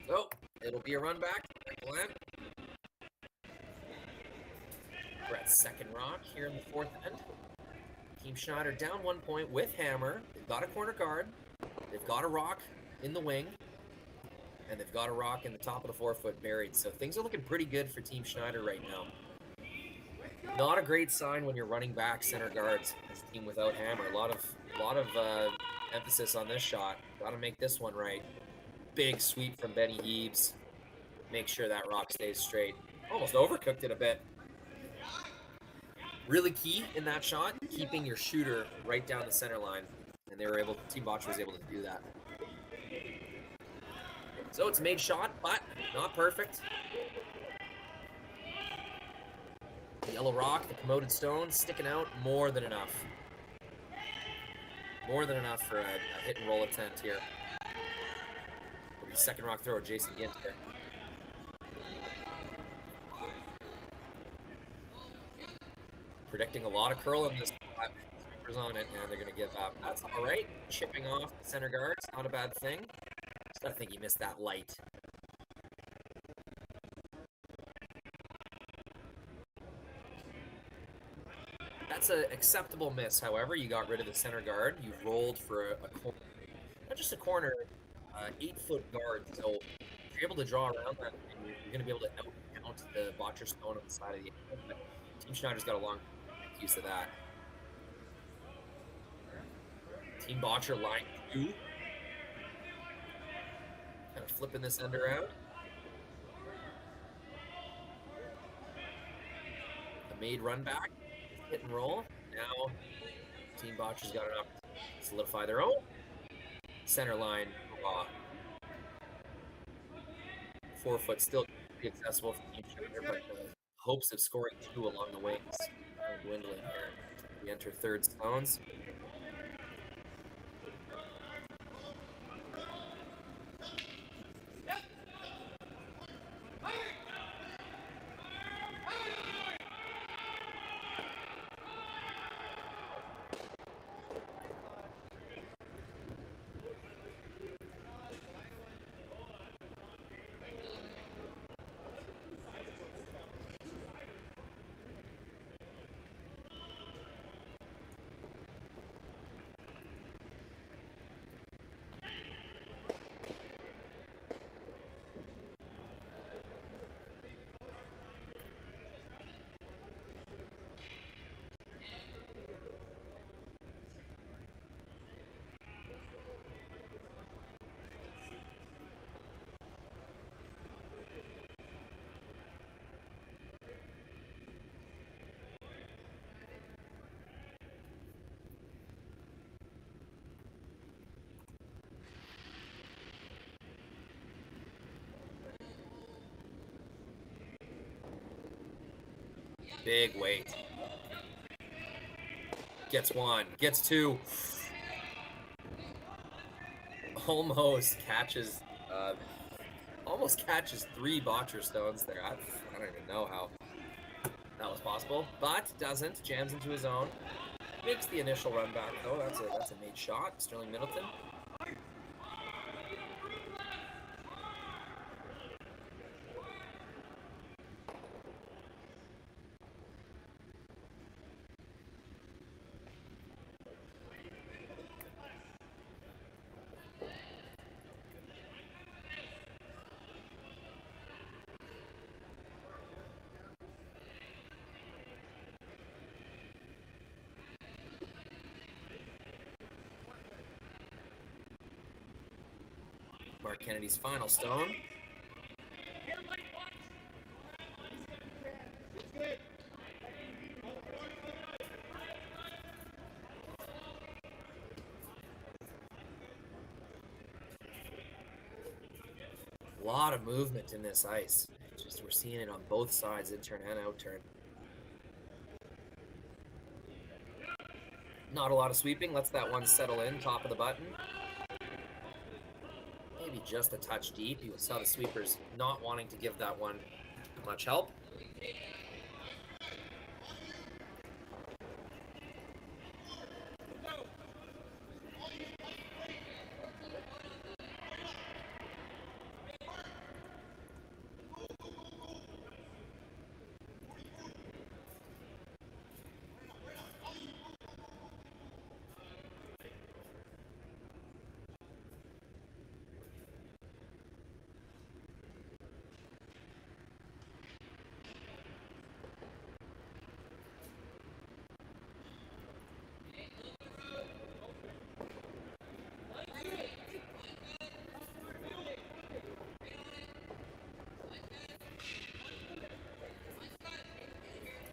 So, it'll be a run back. Glenn. We're at 2nd rock here in the 4th end. Team Schneider down 1 point with hammer. They've got a corner guard. They've got a rock in the wing. And they've got a rock in the top of the 4-foot buried. So things are looking pretty good for Team Schneider right now. Not a great sign when you're running back center guards as a team without hammer. A lot of emphasis on this shot. Got to make this one right. Big sweep from Benny Heaves. Make sure that rock stays straight. Almost overcooked it a bit. really key in that shot, keeping your shooter right down the center line. And they were able, Team Bottcher was able to do that. So it's a made shot, but not perfect. The yellow rock, the promoted stone, sticking out more than enough. More than enough for a hit and roll attempt here. It'll be second rock thrower, Jason Gint here. Predicting a lot of curl in this spot. Sweepers on it, and they're going to give up. That's all right. Chipping off the center guard. It's not a bad thing. Just gotta think he missed that light. That's an acceptable miss, however. You got rid of the center guard. You rolled for a corner. Not just a corner, 8-foot guard. So if you're able to draw around that, you're going to be able to out-count the Bottcher stone on the side of the end. But Team Schneider's got a long use of that. Team Bottcher line 2. Kind of flipping this end around. A made run back. Hit and roll. Now, Team Bottcher's got enough to solidify their own. Center line, 4 foot still be accessible for Team Schneider, but the hopes of scoring 2 along the way is kind of dwindling here. We enter third stones. Big weight. Gets 1, gets 2. Almost catches 3 Bottcher stones there. I don't even know how that was possible, but doesn't. Jams into his own. Makes the initial run back though. That's a made shot. Sterling Middleton. Mark Kennedy's final stone. A lot of movement in this ice. Just we're seeing it on both sides, in turn and out turn. Not a lot of sweeping. Lets that one settle in, top of the button. Maybe just a touch deep. You saw the sweepers not wanting to give that one much help.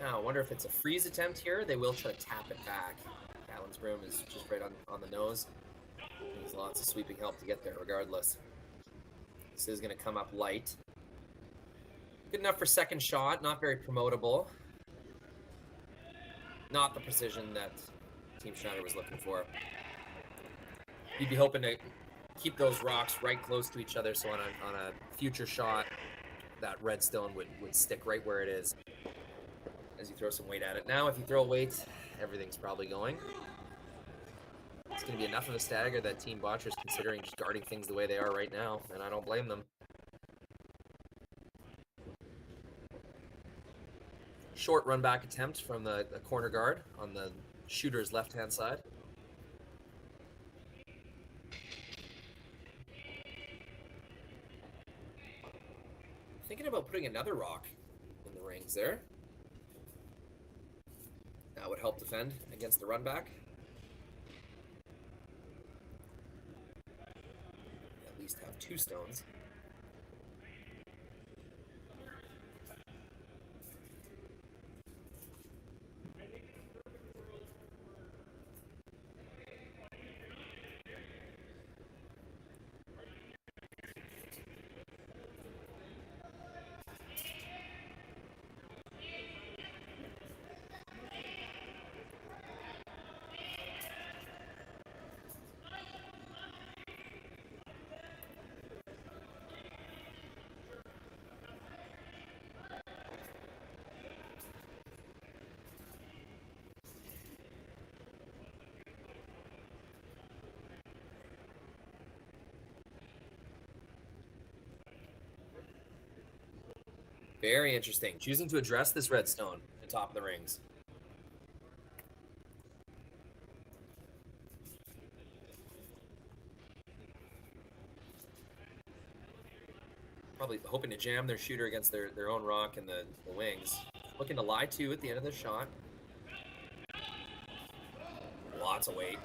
Now, I wonder if it's a freeze attempt here. They will try to tap it back. Catlin's broom is just right on the nose. Needs lots of sweeping help to get there regardless. This is going to come up light. Good enough for second shot. Not very promotable. Not the precision that Team Schneider was looking for. You'd be hoping to keep those rocks right close to each other, so on a future shot, that red stone would stick right where it is as you throw some weight at it. Now, if you throw weight, everything's probably going. It's going to be enough of a stagger that Team Bottcher is considering just guarding things the way they are right now, and I don't blame them. Short run back attempt from the corner guard on the shooter's left-hand side. Thinking about putting another rock in the rings there. That would help defend against the run back. At least have 2 stones. Very interesting. Choosing to address this redstone at the top of the rings. Probably hoping to jam their shooter against their own rock and the wings. Looking to lie to at the end of the shot. Lots of weight.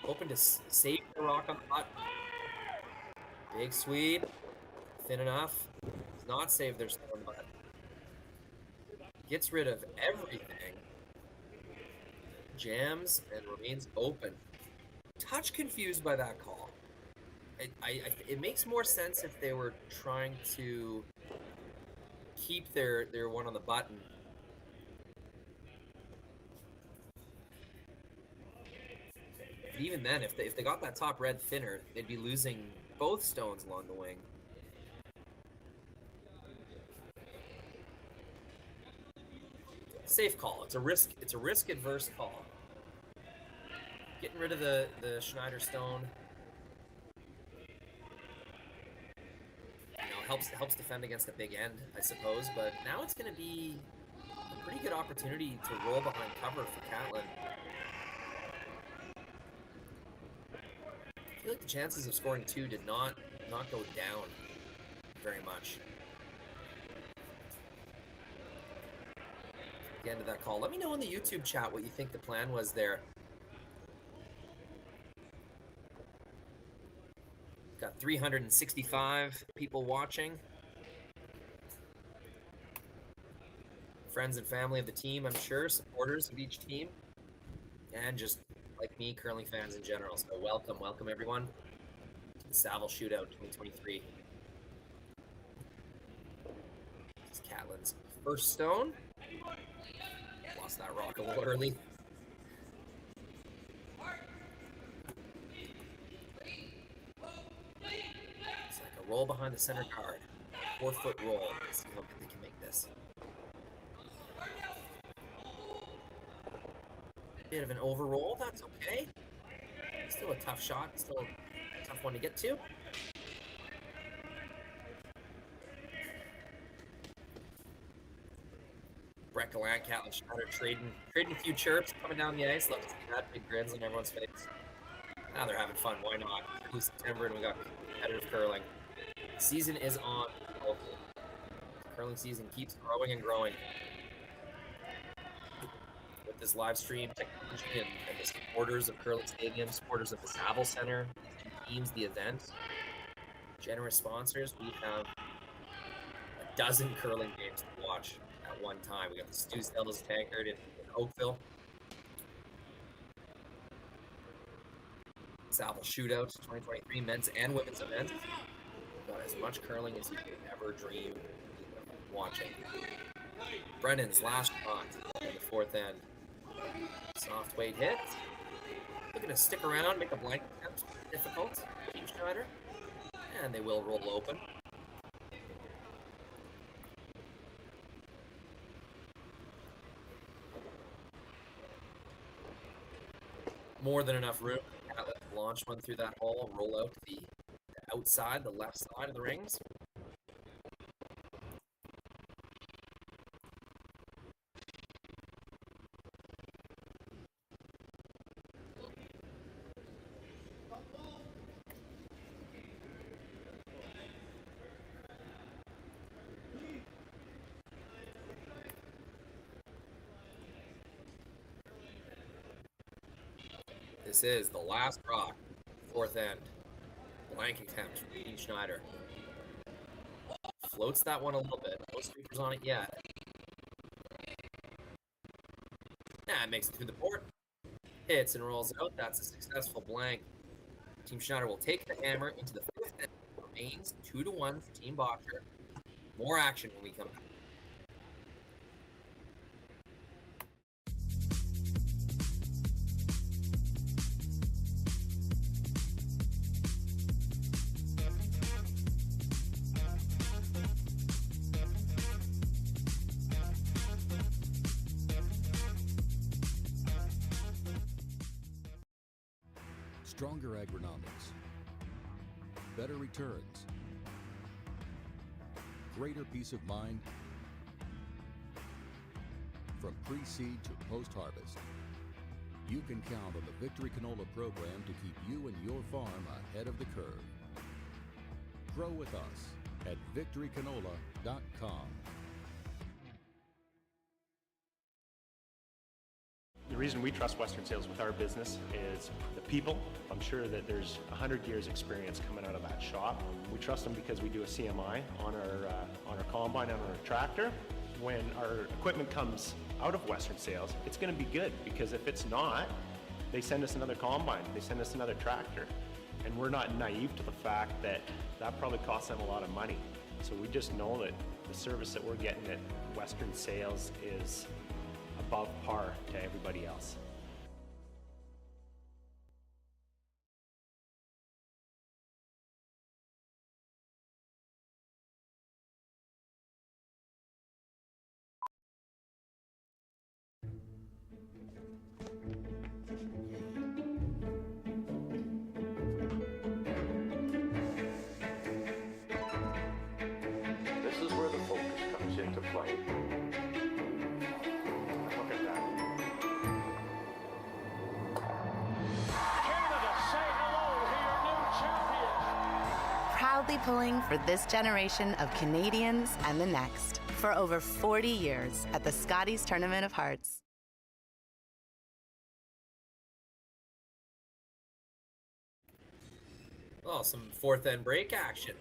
Hoping to save the rock on the butt. Big sweep. Thin enough. Does not save their stone butt. Gets rid of everything. Jams and remains open. Touch confused by that call. It makes more sense if they were trying to keep their one on the button. But even then, if they got that top red thinner, they'd be losing both stones along the wing. Safe call. It's a risk adverse call. Getting rid of the Schneider stone. Helps defend against a big end, I suppose, but now it's going to be a pretty good opportunity to roll behind cover for Catlin. I feel like the chances of scoring 2 did not go down very much. The end of that call. Let me know in the YouTube chat what you think the plan was there. Got 365 people watching. Friends and family of the team, I'm sure. Supporters of each team. And just like me, curling fans in general. So welcome everyone to the Saville Shootout 2023. This is Catlin's first stone. Lost that rock a little early. It's like a roll behind the center guard. 4-foot roll. Let's see how good they can make this. Bit of an overroll, that's okay. Still a tough shot, still a tough one to get to. Brett Gallant, Catlin Schneider trading a few chirps, coming down the ice. Love to see that. Big grins on everyone's face. Now they're having fun. Why not? Early September and we got competitive curling. Season is on. Curling season keeps growing and growing. With this live stream technology and the supporters of Curling Stadium, supporters of the Saville Center, the teams, the event, generous sponsors, we have a dozen curling games to watch at one time. We got the Stu Sells Tankard in Oakville. Saville Shootout 2023 men's and women's event. Got as much curling as you could ever dream of watching. Brennan's last shot in the fourth end. Soft weight hit. Looking to stick around, make a blank attempt difficult. Team Schneider. And they will roll open. More than enough room. Catlin launch one through that hole, roll out to the outside, the left side of the rings. This is the last rock, fourth end. Blank attempt from Catlin Schneider. Floats that one a little bit. No sweepers on it yet. It makes it through the port. Hits and rolls out. That's a successful blank. Team Schneider will take the hammer into the fifth end. Remains 2-1 for Team Bottcher. More action when we come back. Stronger agronomics, better returns, greater peace of mind. From pre-seed to post-harvest, you can count on the Victory Canola program to keep you and your farm ahead of the curve. Grow with us at victorycanola.com. The reason we trust Western Sales with our business is the people. I'm sure that there's 100 years experience coming out of that shop. We trust them because we do a CMI on our combine and on our tractor. When our equipment comes out of Western Sales, it's going to be good, because if it's not, they send us another combine, they send us another tractor. And we're not naive to the fact that that probably costs them a lot of money. So we just know that the service that we're getting at Western Sales is above par to everybody else. This is where the focus comes into play. Look at that. Canada, say hello to your new champions. Proudly pulling for this generation of Canadians and the next for over 40 years at the Scotties Tournament of Hearts. Oh, some fourth end break action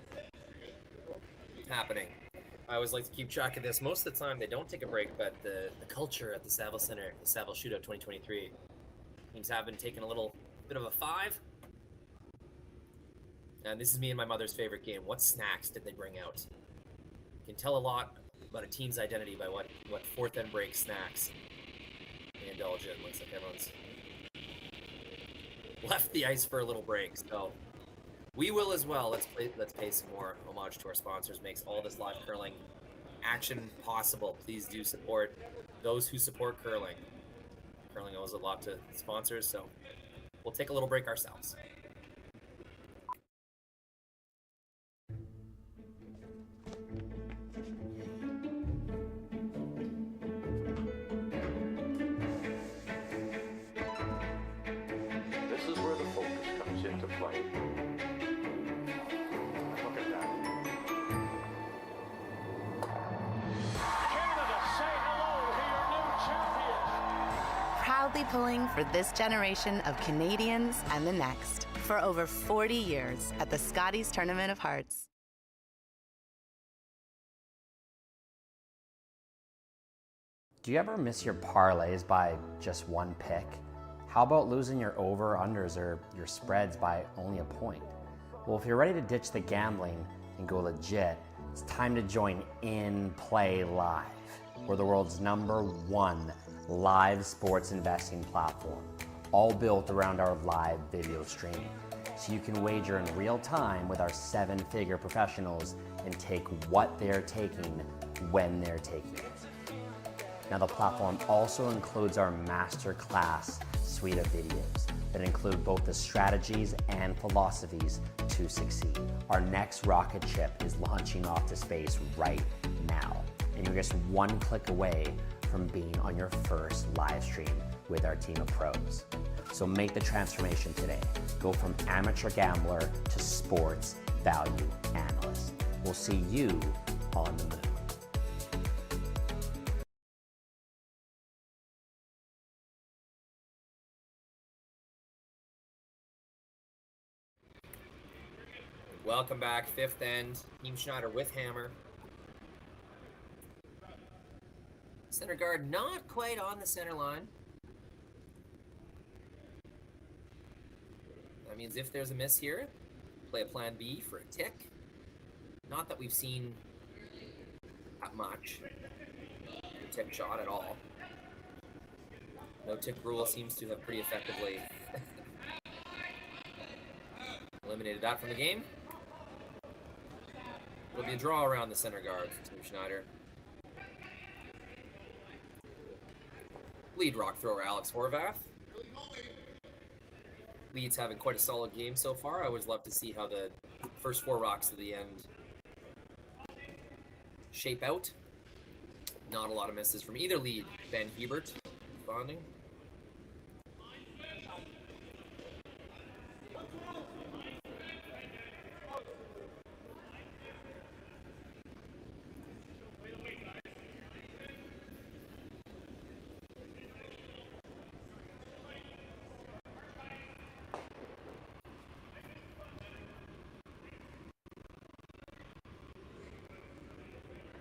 happening. I always like to keep track of this. Most of the time they don't take a break, but the culture at the Saville Center, the Saville Shootout 2023, teams have been taking a little bit of a 5. And this is me and my mother's favorite game. What snacks did they bring out? You can tell a lot about a team's identity by what fourth end break snacks they indulge in. Looks like everyone's left the ice for a little break, so we will as well. Let's pay some more homage to our sponsors. Makes all this live curling action possible. Please do support those who support curling. Curling owes a lot to sponsors, so we'll take a little break ourselves. This is where the focus comes into play. Look at that. Canada, say hello to your new champions. Proudly pulling for this generation of Canadians and the next for over 40 years at the Scotties Tournament of Hearts. Do you ever miss your parlays by just one pick? How about losing your over-unders or your spreads by only a point? Well, if you're ready to ditch the gambling and go legit, it's time to join In Play Live. We're the world's #1 live sports investing platform, all built around our live video streaming. So you can wager in real time with our 7-figure professionals and take what they're taking when they're taking it. Now, the platform also includes our masterclass suite of videos that include both the strategies and philosophies to succeed. Our next rocket ship is launching off to space right now, and you're just one click away from being on your first live stream with our team of pros. So make the transformation today. Go from amateur gambler to sports value analyst. We'll see you on the moon. Welcome back, fifth end. Team Schneider with hammer. Center guard not quite on the center line. That means if there's a miss here, play a plan B for a tick. Not that we've seen that much. A tick shot at all. No tick rule seems to have pretty effectively eliminated that from the game. It'll be a draw around the center guard for Team Schneider. Lead rock thrower Alex Horvath. Lead's having quite a solid game so far. I always love to see how the first 4 rocks to the end shape out. Not a lot of misses from either lead. Ben Hebert responding.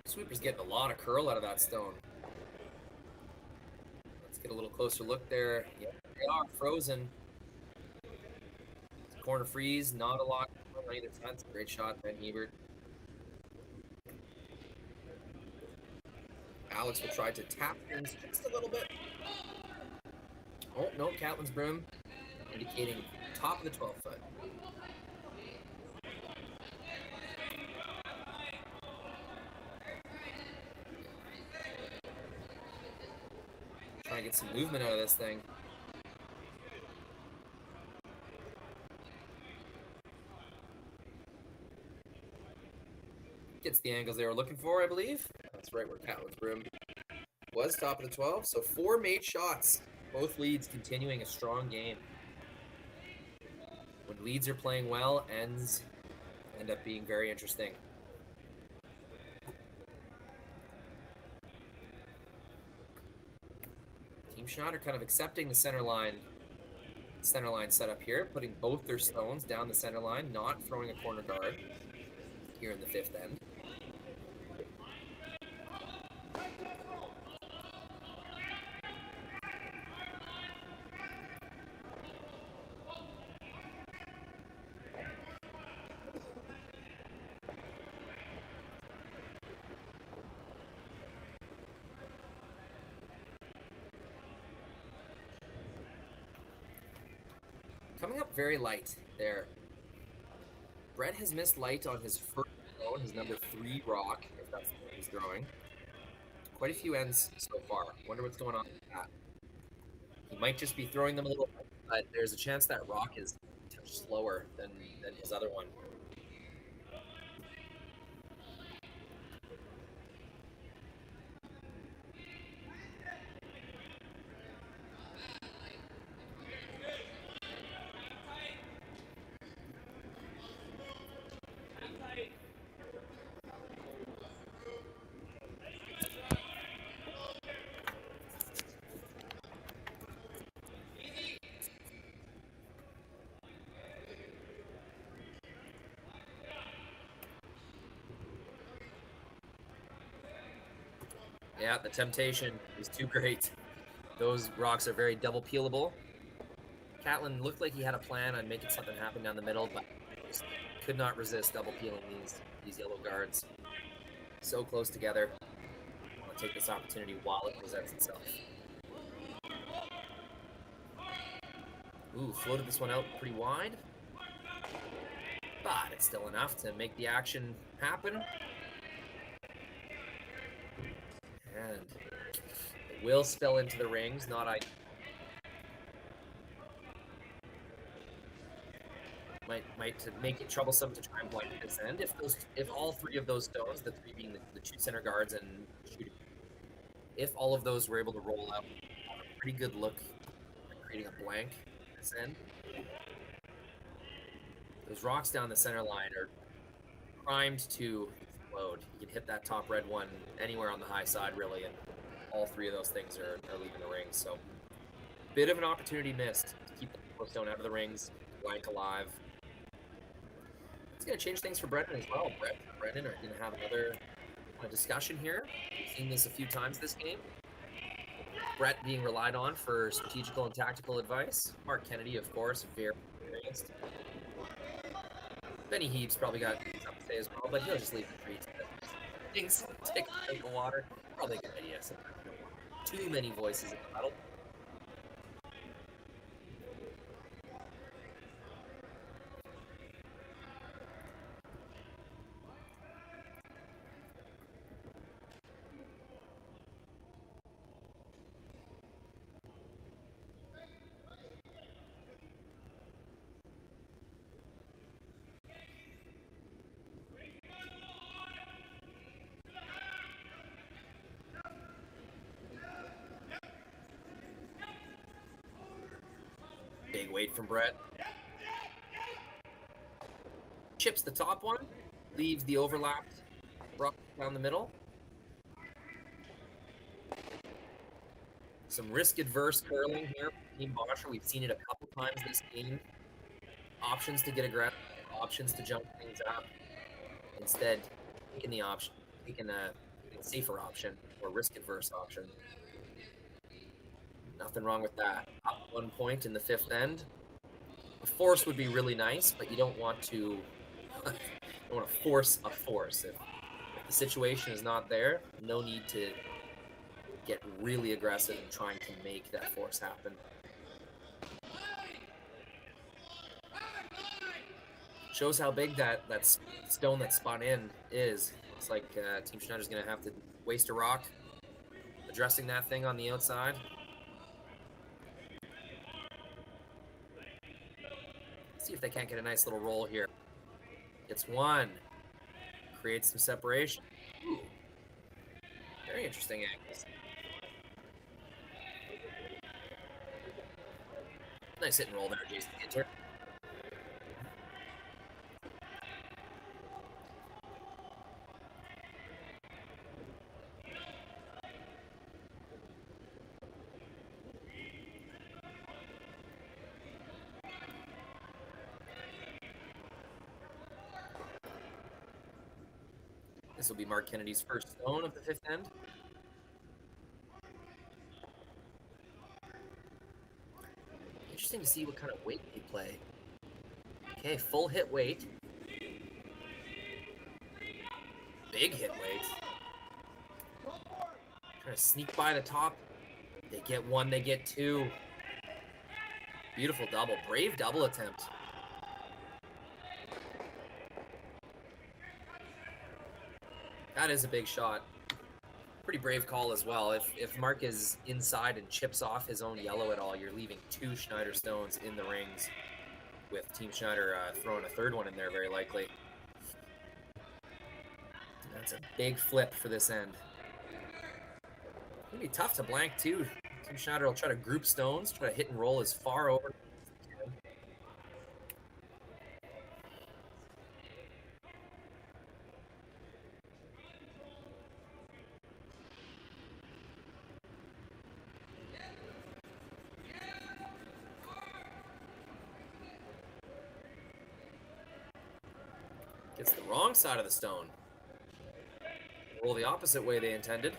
Sweeper's getting a lot of curl out of that stone. Let's get a little closer look there. Yeah, they are frozen. Corner freeze, not a lot on either side. It's a great shot, Ben Hebert. Alex will try to tap things just a little bit. Oh, no, Catlin's broom indicating top of the 12-foot. Trying to get some movement out of this thing. Gets the angles they were looking for, I believe. That's right where Catlin's broom was, top of the 12. So 4 made shots. Both leads continuing a strong game. When leads are playing well, ends end up being very interesting. Team Schneider kind of accepting the center line setup here, putting both their stones down the center line, not throwing a corner guard here in the 5th end. Coming up very light there. Brett has missed light on his first throw, his number 3 rock, if that's the one he's throwing. Quite a few ends so far. Wonder what's going on with that. He might just be throwing them a little, but there's a chance that rock is a touch slower than his other one. Yeah, the temptation is too great. Those rocks are very double peelable. Catlin looked like he had a plan on making something happen down the middle, but just could not resist double peeling these yellow guards. So close together. I want to take this opportunity while it presents itself. Ooh, floated this one out pretty wide. But it's still enough to make the action happen. And it will spill into the rings, not ideal. Might to make it troublesome to try and blank this end. If all three of those stones, the three being the two center guards and shooting, if all of those were able to roll up, a pretty good look at creating a blank this end. Those rocks down the center line are primed to explode. You can hit that top red one anywhere on the high side, really, and all three of those things are leaving the rings. So, bit of an opportunity missed to keep the stone out of the rings, blank alive. It's going to change things for Brendan as well. Brendan are going to have another discussion here. We've seen this a few times this game. Brett being relied on for strategical and tactical advice. Mark Kennedy, of course, very experienced. Benny Heap's probably got something to say as well, but he'll just leave the treats. Things take a drink of water. Probably a good idea. Sometimes you don't want too many voices in the battle. Big weight from Brett. Chips the top one, leaves the overlapped rock down the middle. Some risk-adverse curling here from Team Bottcher. We've seen it a couple times this game. Options to get aggressive, options to jump things up. Instead, taking a safer option or risk-adverse option. Nothing wrong with that. Up 1 point in the fifth end. A force would be really nice, but you don't want to force a force. If the situation is not there, no need to get really aggressive in trying to make that force happen. Shows how big that stone that spun in is. Looks like Team Schneider's going to have to waste a rock addressing that thing on the outside. See if they can't get a nice little roll here. Gets one. Creates some separation. Ooh. Very interesting angles. Nice hit and roll there, Jason Ginter. This will be Mark Kennedy's first stone of the fifth end. Interesting to see what kind of weight they play. Okay, full hit weight. Big hit weight. Trying to sneak by the top. They get one, they get two. Beautiful double. Brave double attempt. That is a big shot. Pretty brave call as well. If Mark is inside and chips off his own yellow at all, you're leaving two Schneider stones in the rings, with Team Schneider throwing a third one in there very likely. That's a big flip for this end. It's going to be tough to blank too. Team Schneider will try to group stones, try to hit and roll as far over as they can. Gets the wrong side of the stone. Roll the opposite way they intended.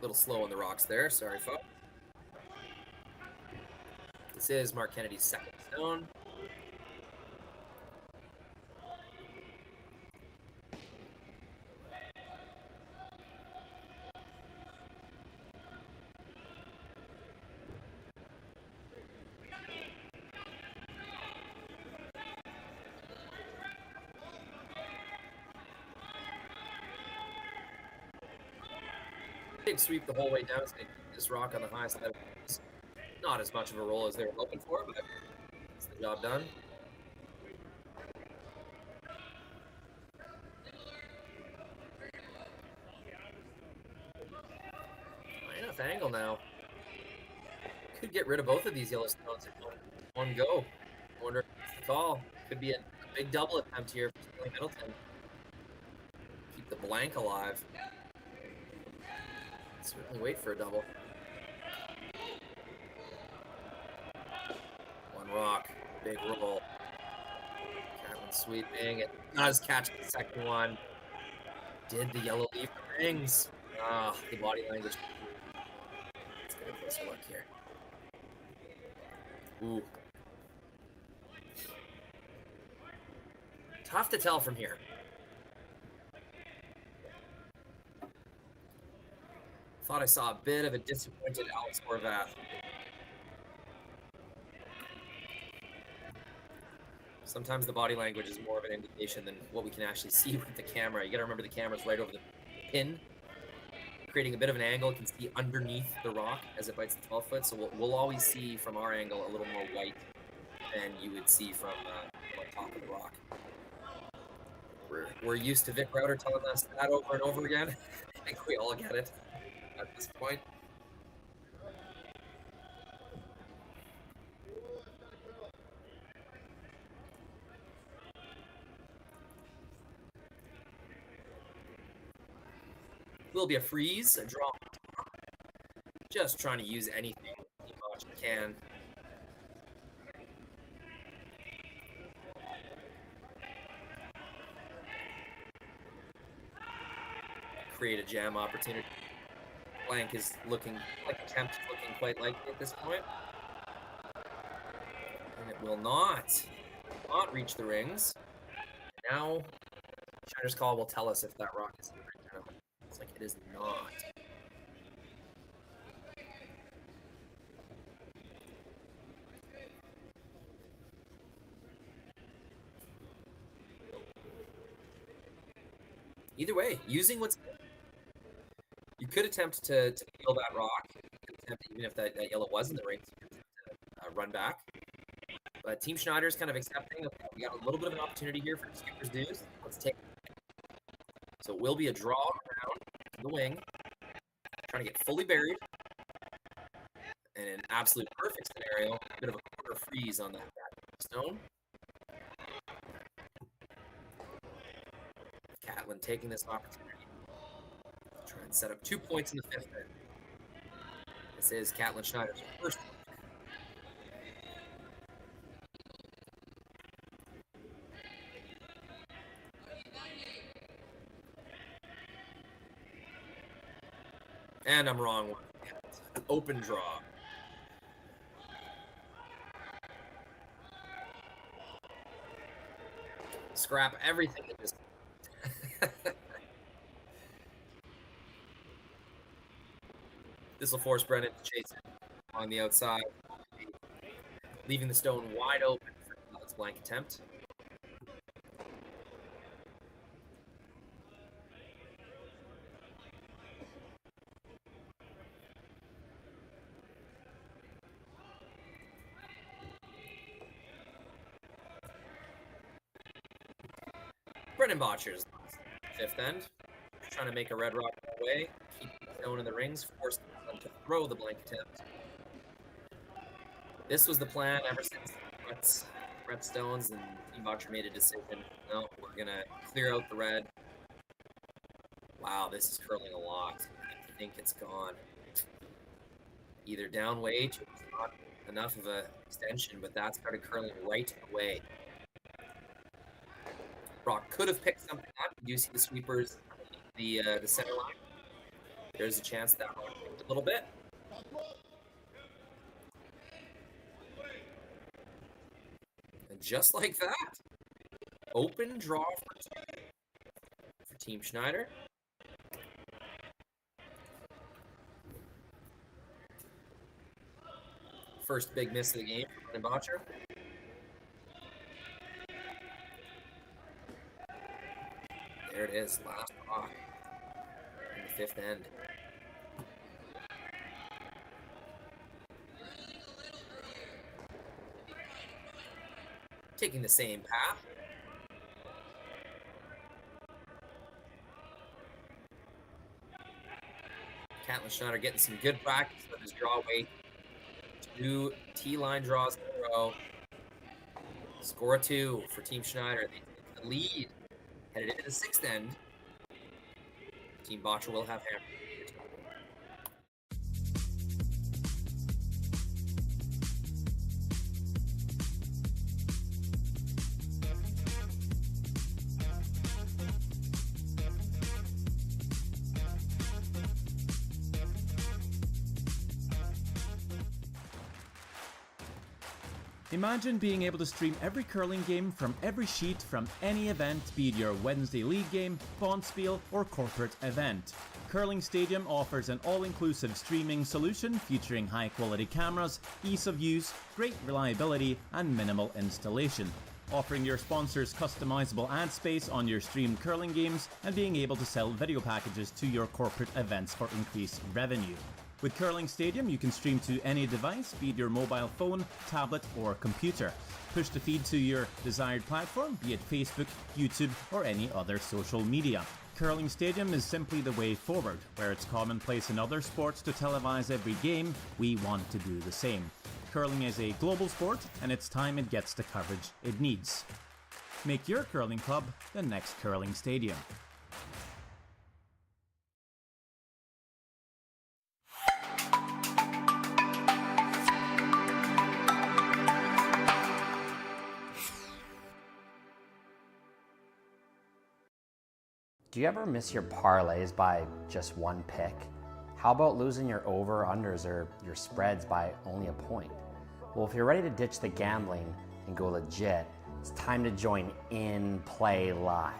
Little slow on the rocks there. Sorry, folks. This is Mark Kennedy's second stone. Big sweep the whole way down. It's going to keep this rock on the high side. Not as much of a roll as they were hoping for, but it's the job done. High enough angle now. Could get rid of both of these yellow stones in one go. I wonder if it's the call. Could be a big double attempt here for Middleton. Keep the blank alive. Certainly wait for a double. One rock, big roll. Catlin sweeping. It does catch the second one. Did the yellow leave the rings? Ah, the body language. Let's get a closer look here. Ooh. Tough to tell from here. Thought I saw a bit of a disappointed Alex Horvath. Sometimes the body language is more of an indication than what we can actually see with the camera. You gotta remember the camera's right over the pin, creating a bit of an angle. You can see underneath the rock as it bites the 12 foot. So we'll always see from our angle a little more white than you would see from on top of the rock. We're used to Vic Router telling us that over and over again. I think we all get it at this point. Will be a freeze, a draw. Just trying to use anything Bottcher can. Create a jam opportunity. Blank is looking like attempt is looking quite likely at this point. And it will not reach the rings. Now Schneider's call will tell us if that rock is in the ring or not. Looks like it is not. Either way, using what's there. You could attempt to peel that rock. You could attempt, even if that yellow was in the ring, to run back. But Team Schneider's kind of accepting. Okay, we got a little bit of an opportunity here for skipper's dues. Let's take it. So it will be a draw around the wing. Trying to get fully buried. And an absolute perfect scenario. A bit of a quarter freeze on that stone. Catlin taking this opportunity. Try and set up 2 points in the fifth inning. This is Catlin Schneider's first. And I'm wrong. Open draw. Scrap everything that just. This will force Brennan to chase it on the outside, leaving the stone wide open for its blank attempt. Brennan Bottcher's fifth end, trying to make a red rock away, keep the stone in the rings, force them to throw the blank attempt. This was the plan ever since Brett Stones and Team Bottcher made a decision. No, we're gonna clear out the red. Wow, this is curling a lot. I think it's gone. Either down way, to not enough of a extension, but that started curling right away. Brock could have picked something up. You do see the sweepers, the center line. There's a chance that one a little bit. And just like that, open draw for Team Schneider. First big miss of the game for Bottcher. There it is, last rock in the fifth end. Taking the same path. Catlin Schneider getting some good practice with his draw weight. 2 T-line draws in a row. Score 2 for Team Schneider. They take the lead headed into the sixth end. Team Bottcher will have hammer. Imagine being able to stream every curling game from every sheet from any event, be it your Wednesday league game, bonspiel, or corporate event. Curling Stadium offers an all-inclusive streaming solution featuring high-quality cameras, ease of use, great reliability, and minimal installation. Offering your sponsors customizable ad space on your streamed curling games and being able to sell video packages to your corporate events for increased revenue. With Curling Stadium, you can stream to any device, be it your mobile phone, tablet, or computer. Push the feed to your desired platform, be it Facebook, YouTube, or any other social media. Curling Stadium is simply the way forward. Where it's commonplace in other sports to televise every game, we want to do the same. Curling is a global sport, and it's time it gets the coverage it needs. Make your curling club the next Curling Stadium. Do you ever miss your parlays by just one pick? How about losing your over-unders or your spreads by only a point? Well, if you're ready to ditch the gambling and go legit, it's time to join In Play Live.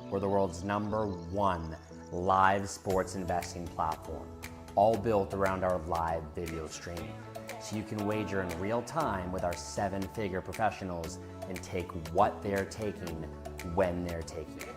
We're the world's #1 live sports investing platform, all built around our live video streaming. So you can wager in real time with our 7-figure professionals and take what they're taking when they're taking it.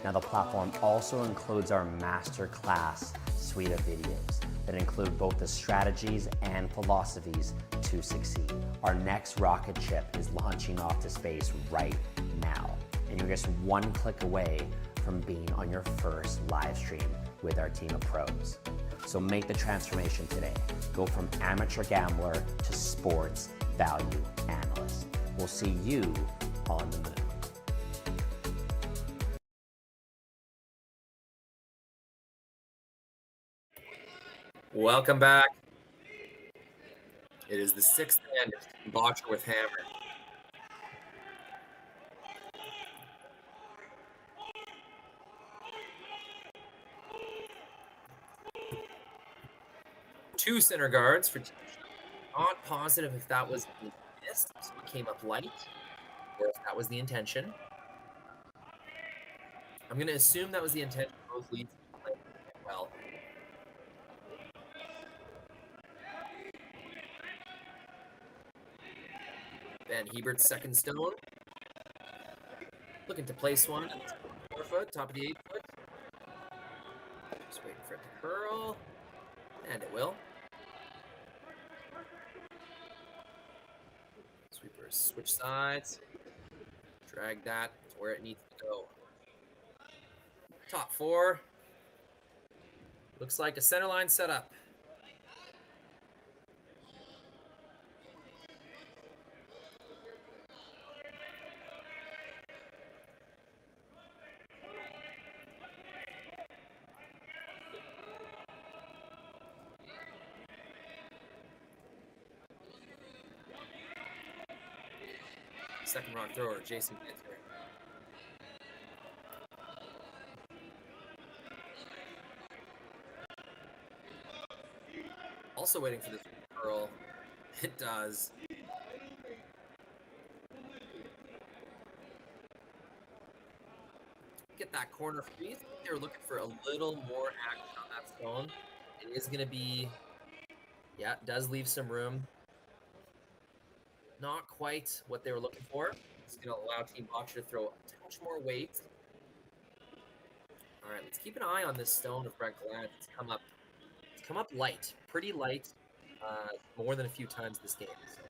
Now, the platform also includes our masterclass suite of videos that include both the strategies and philosophies to succeed. Our next rocket ship is launching off to space right now, and you're just one click away from being on your first live stream with our team of pros. So make the transformation today. Go from amateur gambler to sports value analyst. We'll see you on the moon. Welcome back. It is the sixth end. Bottcher with hammer. Two center guards for not positive if that was the miss, so it came up light, or if that was the intention. I'm going to assume that was the intention. Both leads played well. Van Hebert's second stone. Looking to place one. 4 foot, top of the 8 foot. Just waiting for it to curl. And it will. Sweepers switch sides. Drag that to where it needs to go. Top 4. Looks like a center line setup. Second round thrower, Jason Ginther. Also waiting for this curl. It does. Get that corner freeze. They were looking for a little more action on that stone. It is going to be, yeah, it does leave some room. Not quite what they were looking for. It's going to allow Team Bottcher to throw a touch more weight. All right, let's keep an eye on this stone of Brent Gallant. It's come up light, pretty light, more than a few times this game. So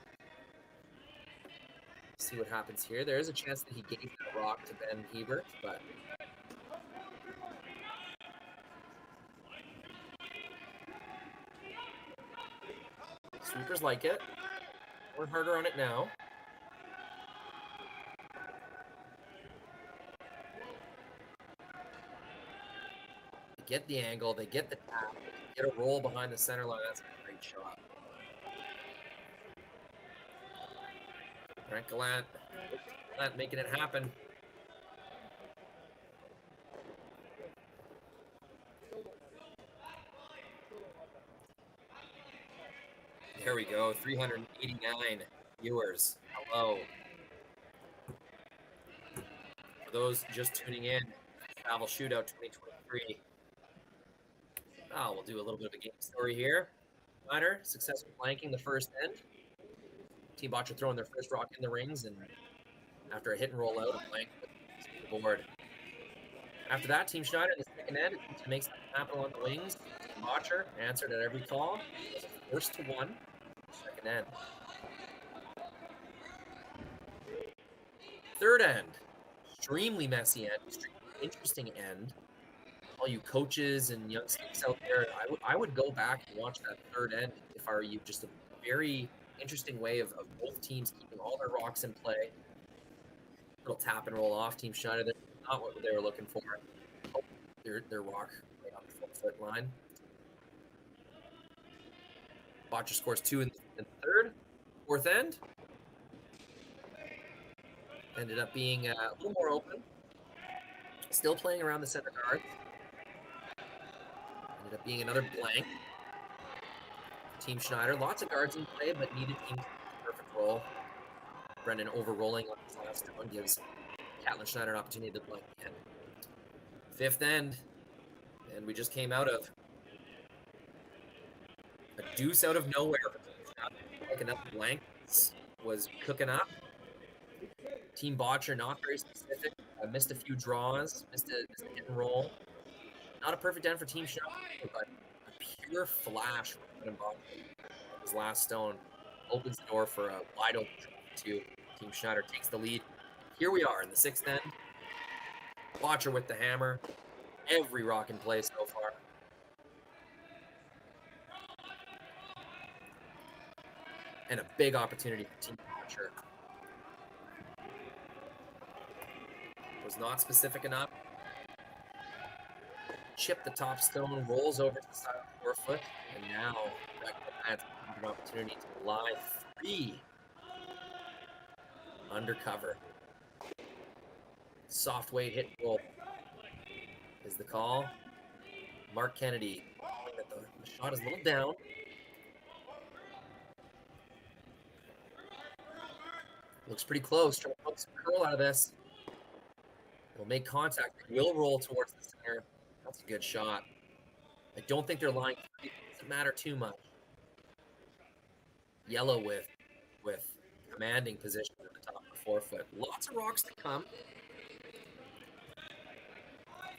see what happens here. There is a chance that he gave that rock to Ben Hebert, but sweepers like it. Work harder on it now. They get the angle, they get the tap, they get a roll behind the center line. That's a great shot. Brent Gallant making it happen. There we go, 389 viewers. Hello. For those just tuning in, Saville Shootout 2023. We'll do a little bit of a game story here. Schneider successful flanking the first end. Team Bottcher throwing their first rock in the rings, and after a hit and roll out, a blank with the board. After that, Team Schneider in the second end to make something happen along the wings. Team Bottcher answered at every call. It was a 1-1. Second end. Third end. Extremely messy end. Extremely interesting end. All you coaches and young students out there, I would go back and watch that third end if I were you. Just a very interesting way of both teams keeping all their rocks in play. Little tap and roll off. Team Schneider, that's not what they were looking for. Oh, their rock right on the 4-foot line. Bottcher scores 2 in the third. Fourth end. Ended up being a little more open. Still playing around the center guard. Ended up being another blank. Team Schneider, lots of guards in play, but needed team perfect roll. Brendan over-rolling on his last one gives Catlin Schneider an opportunity to blank again. Fifth end, and we just came out of a deuce out of nowhere. Like another blank was cooking up. Team Bottcher not very specific. Missed a few draws, missed a hit and roll. Not a perfect end for Team Schneider, but a pure flash from Brendan Bottcher. His last stone opens the door for a wide open to Team Schneider takes the lead. Here we are in the sixth end. Bottcher with the hammer. Every rock in play so far. And a big opportunity for Team Bottcher. Was not specific enough. Chip the top stone, rolls over to the side of the 4-foot, and now that's an opportunity to lie 3 undercover. Soft weight hit and roll is the call. Mark Kennedy, the shot is a little down. Looks pretty close. Trying to poke some curl out of this. Will make contact. It will roll towards the center. That's a good shot. I don't think they're lying. It doesn't matter too much. Yellow with commanding position at the top of the 4-foot. Lots of rocks to come.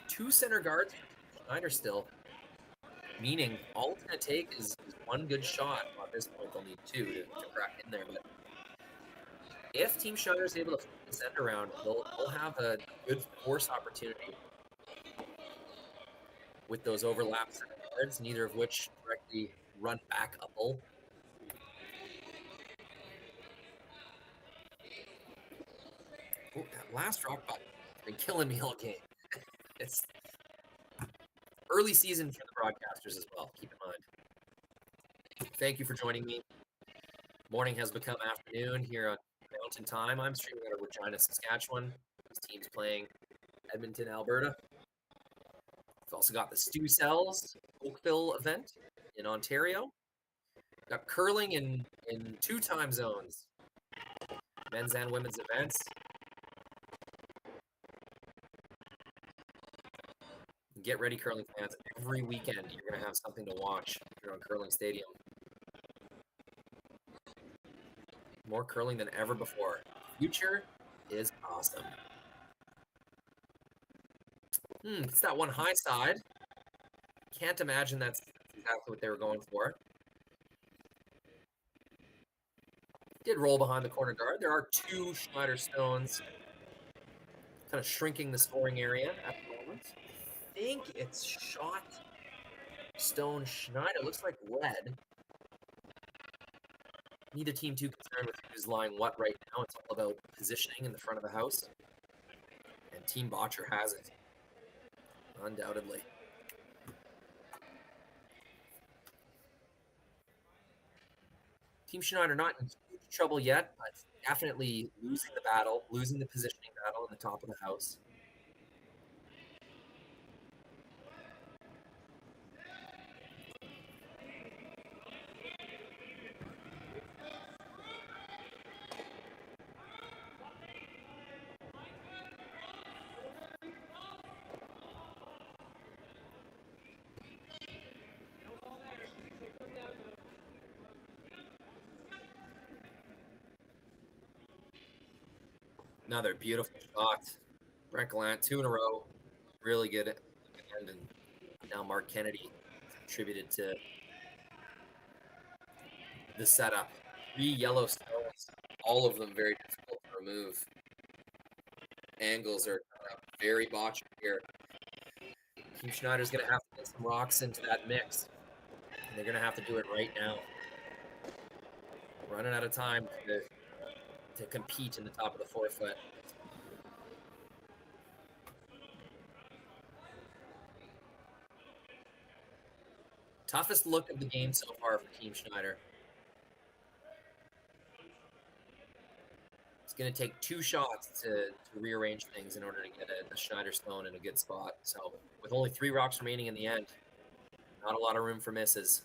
2 center guards for Schneider still. Meaning all it's going to take is 1 good shot. At this point, they'll need 2 to crack in there. But if Team Schneider is able to flip this end around, they'll have a good force opportunity with those overlap center guards, neither of which directly run back a hole. Oh, that last rock button has been killing me all game. It's early season for the broadcasters as well, keep in mind. Thank you for joining me. Morning has become afternoon here on Mountain Time. I'm streaming out of Regina, Saskatchewan. This team's playing Edmonton, Alberta. We've also got the Stu Cells Oakville event in Ontario. Got curling in 2 time zones. Men's and women's events. Get ready, curling fans. Every weekend, you're going to have something to watch here on Curling Stadium. More curling than ever before. Future is awesome. It's that one high side. Can't imagine that's exactly what they were going for. Did roll behind the corner guard. There are 2 Schneider stones. Kind of shrinking the scoring area at the moment. I think it's shot stone Schneider. Looks like red. Neither team too concerned with who's lying what right now. It's all about positioning in the front of the house. And Team Bottcher has it. Undoubtedly. Team Schneider not in huge trouble yet, but definitely losing the battle, losing the positioning battle in the top of the house. Another beautiful shot. Brent Gallant, 2 in a row. Really good at the end. And now Mark Kennedy contributed to the setup. 3 yellow stones, all of them very difficult to remove. Angles are very Bottcher here. Team Schneider's going to have to get some rocks into that mix. And they're going to have to do it right now. Running out of time to compete in the top of the forefoot. Toughest look of the game so far for Team Schneider. It's going to take 2 shots to rearrange things in order to get a Schneider stone in a good spot. So with only 3 rocks remaining in the end, not a lot of room for misses.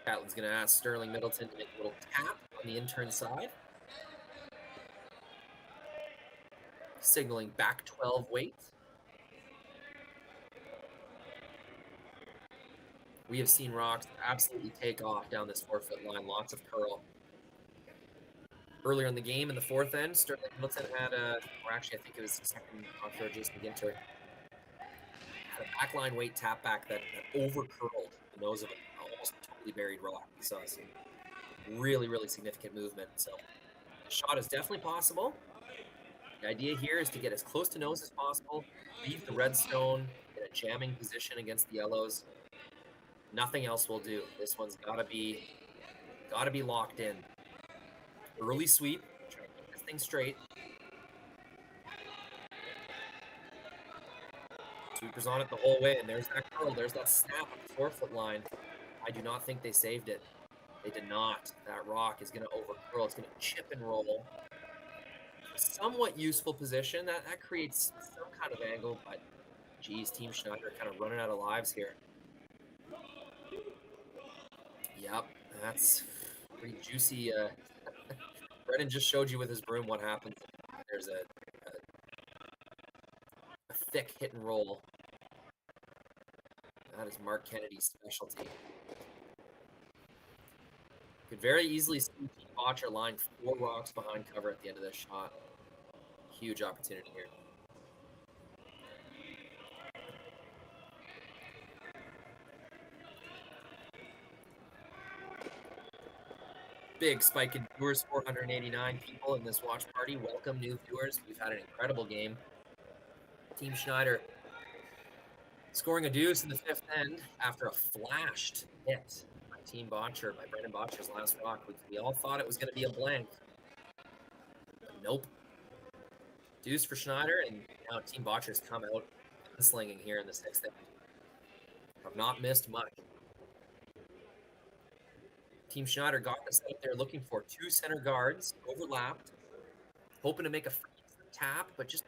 Catlin's going to ask Sterling Middleton to make a little tap on the intern side. Signaling back 12 weight. We have seen rocks absolutely take off down this 4-foot line. Lots of curl. Earlier in the game, in the 4th end, Sterling Middleton had or actually I think it was the second offshore Jason Ginter, had a backline weight tap back that over-curled the nose of an almost totally buried rock. We saw some really, really significant movement. So the shot is definitely possible. The idea here is to get as close to nose as possible, leave the red stone in a jamming position against the yellows. Nothing else will do. This one's gotta be locked in. Early sweep, try to keep this thing straight. Sweeper's on it the whole way, and there's that curl, there's that snap at the 4-foot line. I do not think they saved it. They did not. That rock is gonna over-curl, it's gonna chip and roll. Somewhat useful position. That creates some kind of angle, but geez, Team Schneider kind of running out of lives here. Yep, that's pretty juicy. Brennan just showed you with his broom what happens. There's a thick hit and roll. That is Mark Kennedy's specialty. Could very easily see Team Bottcher lying 4 rocks behind cover at the end of this shot. Huge opportunity here. Big spike in viewers, 489 people in this watch party. Welcome, new viewers. We've had an incredible game. Team Schneider scoring a deuce in the 5th end after a flashed hit by Team Bottcher, by Brendan Bottcher's last rock. We all thought it was going to be a blank. But nope. Deuce for Schneider, and now Team Bottcher's come out slinging here in the 6th end. Have not missed much. Team Schneider got the setup they're looking for. 2 center guards overlapped, hoping to make a free tap, but just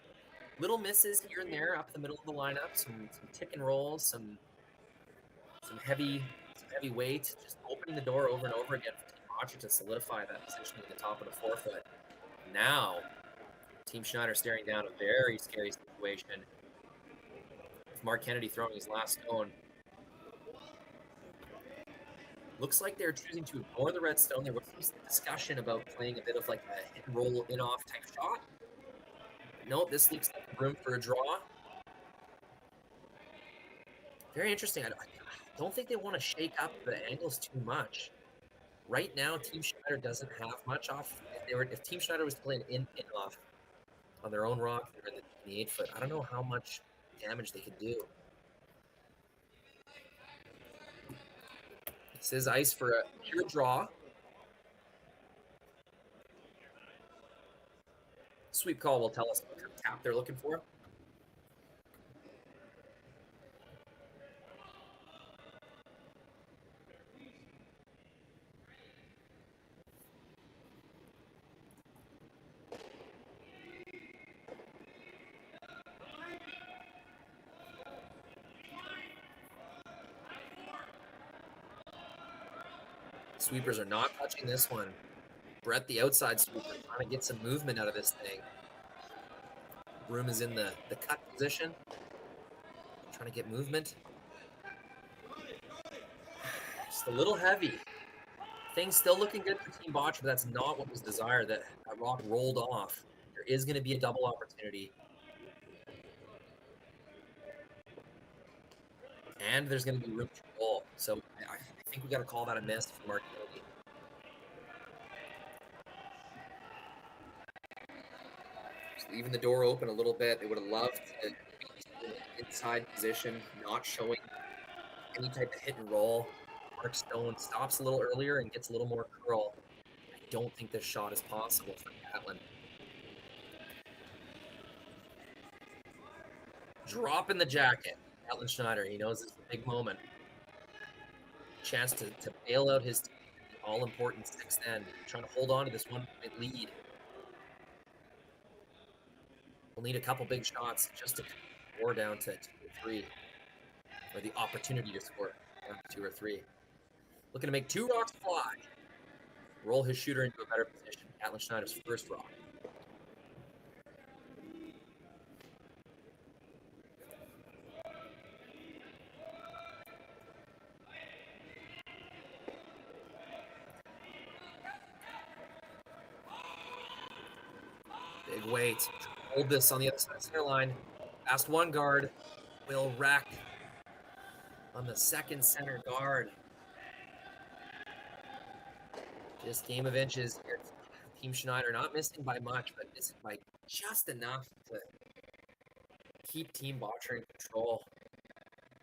Little misses here and there up the middle of the lineup, some tick and rolls, some heavy weight, just opening the door over and over again for Team Bottcher to solidify that position at the top of the forefoot. Now, Team Schneider staring down a very scary situation. With Mark Kennedy throwing his last stone. Looks like they're choosing to ignore the red stone. There was some discussion about playing a bit of like a hit and roll in-off type shot. Nope, this looks like room for a draw. Very interesting. I don't think they want to shake up the angles too much. Right now, Team Schneider doesn't have much off. If Team Schneider was to play an in-off on their own rock, they're in the 8-foot. I don't know how much damage they could do. This is ice for a pure draw. Sweep call will tell us what kind of tap they're looking for. Sweepers are not touching this one. Brett, the outside sweeper, trying to get some movement out of this thing. Broom is in the cut position. Trying to get movement. Just a little heavy. Things still looking good for Team Bottcher, but that's not what was desired. That rock rolled off. There is going to be a double opportunity. And there's going to be room to roll. So I think we got to call that a miss for Mark Kennedy. Just leaving the door open a little bit. They would have loved to be in an inside position, not showing any type of hit and roll. Mark Stone stops a little earlier and gets a little more curl. I don't think this shot is possible for Catlin. Drop in the jacket. Catlin Schneider, he knows it's a big moment. Chance to bail out his all-important sixth end. Trying to hold on to this 1-point lead. We'll need a couple big shots just to score down to 2 or 3. Or the opportunity to score down to 2 or 3. Looking to make 2 rocks fly. Roll his shooter into a better position. Catlin Schneider's first rock. Big weight. Hold this on the other side of the center line. Past one guard. Will wreck on the second center guard. Just game of inches here. Team Schneider not missing by much, but missing by just enough to keep Team Bottcher in control.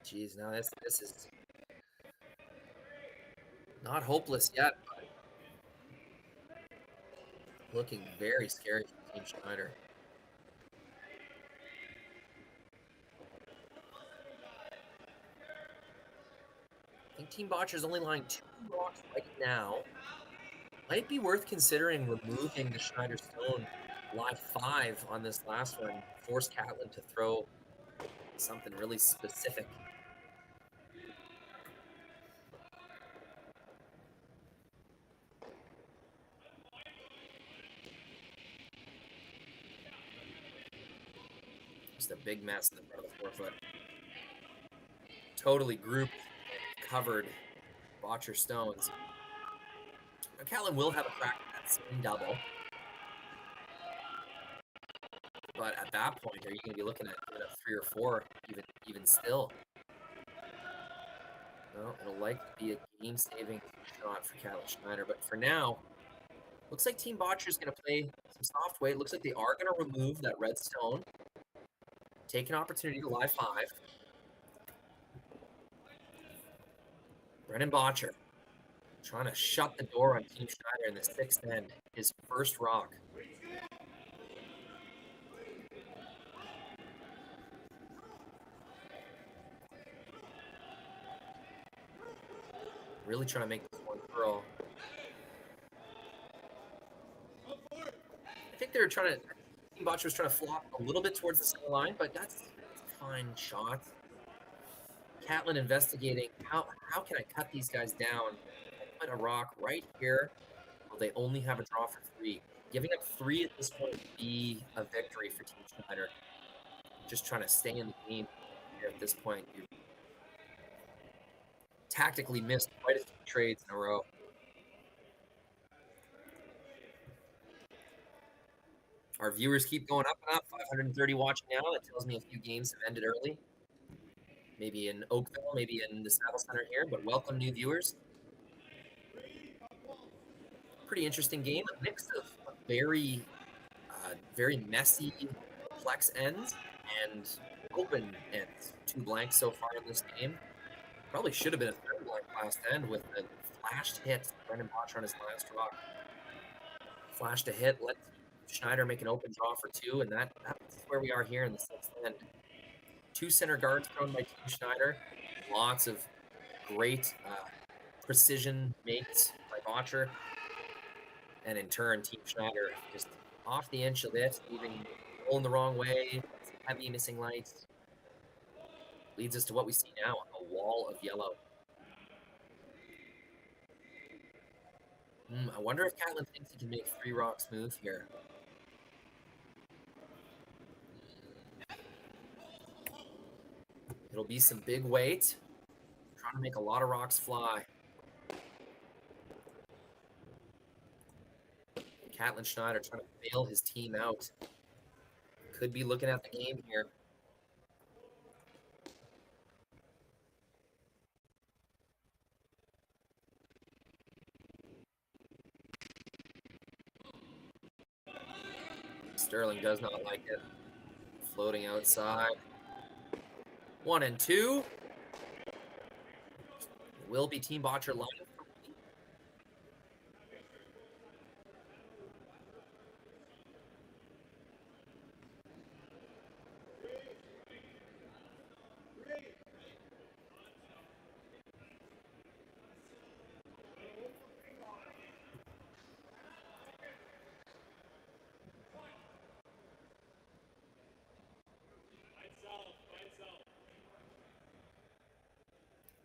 Jeez, now this is not hopeless yet, but looking very scary for Team Schneider. I think Team Bottcher is only lying 2 rocks right now. Might be worth considering removing the Schneider Stone live 5 on this last one. Force Catlin to throw something really specific. Just a big mess in the front of the forefoot. Totally grouped, covered Bottcher stones. Now, Catlin will have a crack at that spin double. But at that point, are you going to be looking at a 3 or 4, even still? Well, it'll likely be a game-saving shot for Catlin Schneider. But for now, looks like Team Bottcher is going to play some soft weight. Looks like they are going to remove that red stone. Take an opportunity to live 5. Brennan Bottcher trying to shut the door on Team Schneider in the 6th end. His first rock. Really trying to make this one curl. I think they were trying to Bottcher was trying to flop a little bit towards the center line, but that's a fine shot. Catlin investigating, how can I cut these guys down? I put a rock right here. Well, they only have a draw for 3. Giving up 3 at this point would be a victory for Team Schneider. Just trying to stay in the game here at this point. You tactically missed quite a few trades in a row. Our viewers keep going up and up. 530 watching now. That tells me a few games have ended early. Maybe in Oakville, maybe in the Saville Center here, but welcome new viewers. Pretty interesting game. A mix of very, very messy, complex ends and open ends. 2 blanks so far in this game. Probably should have been a 3rd blank last end with the flashed hit. Brendan Bottcher on his last rock. Flashed a hit, let Schneider make an open draw for 2, and that's where we are here in the 6th end. 2 center guards thrown by Team Schneider. Lots of great precision makes by Bottcher. And in turn, Team Schneider just off the inch of it, leaving rolling the wrong way, heavy missing lights. Leads us to what we see now, a wall of yellow. I wonder if Catlin thinks he can make 3 rocks move here. It'll be some big weight. Trying to make a lot of rocks fly. Catlin Schneider trying to bail his team out. Could be looking at the game here. Sterling does not like it. Floating outside. 1 and 2. Will be Team Bottcher line.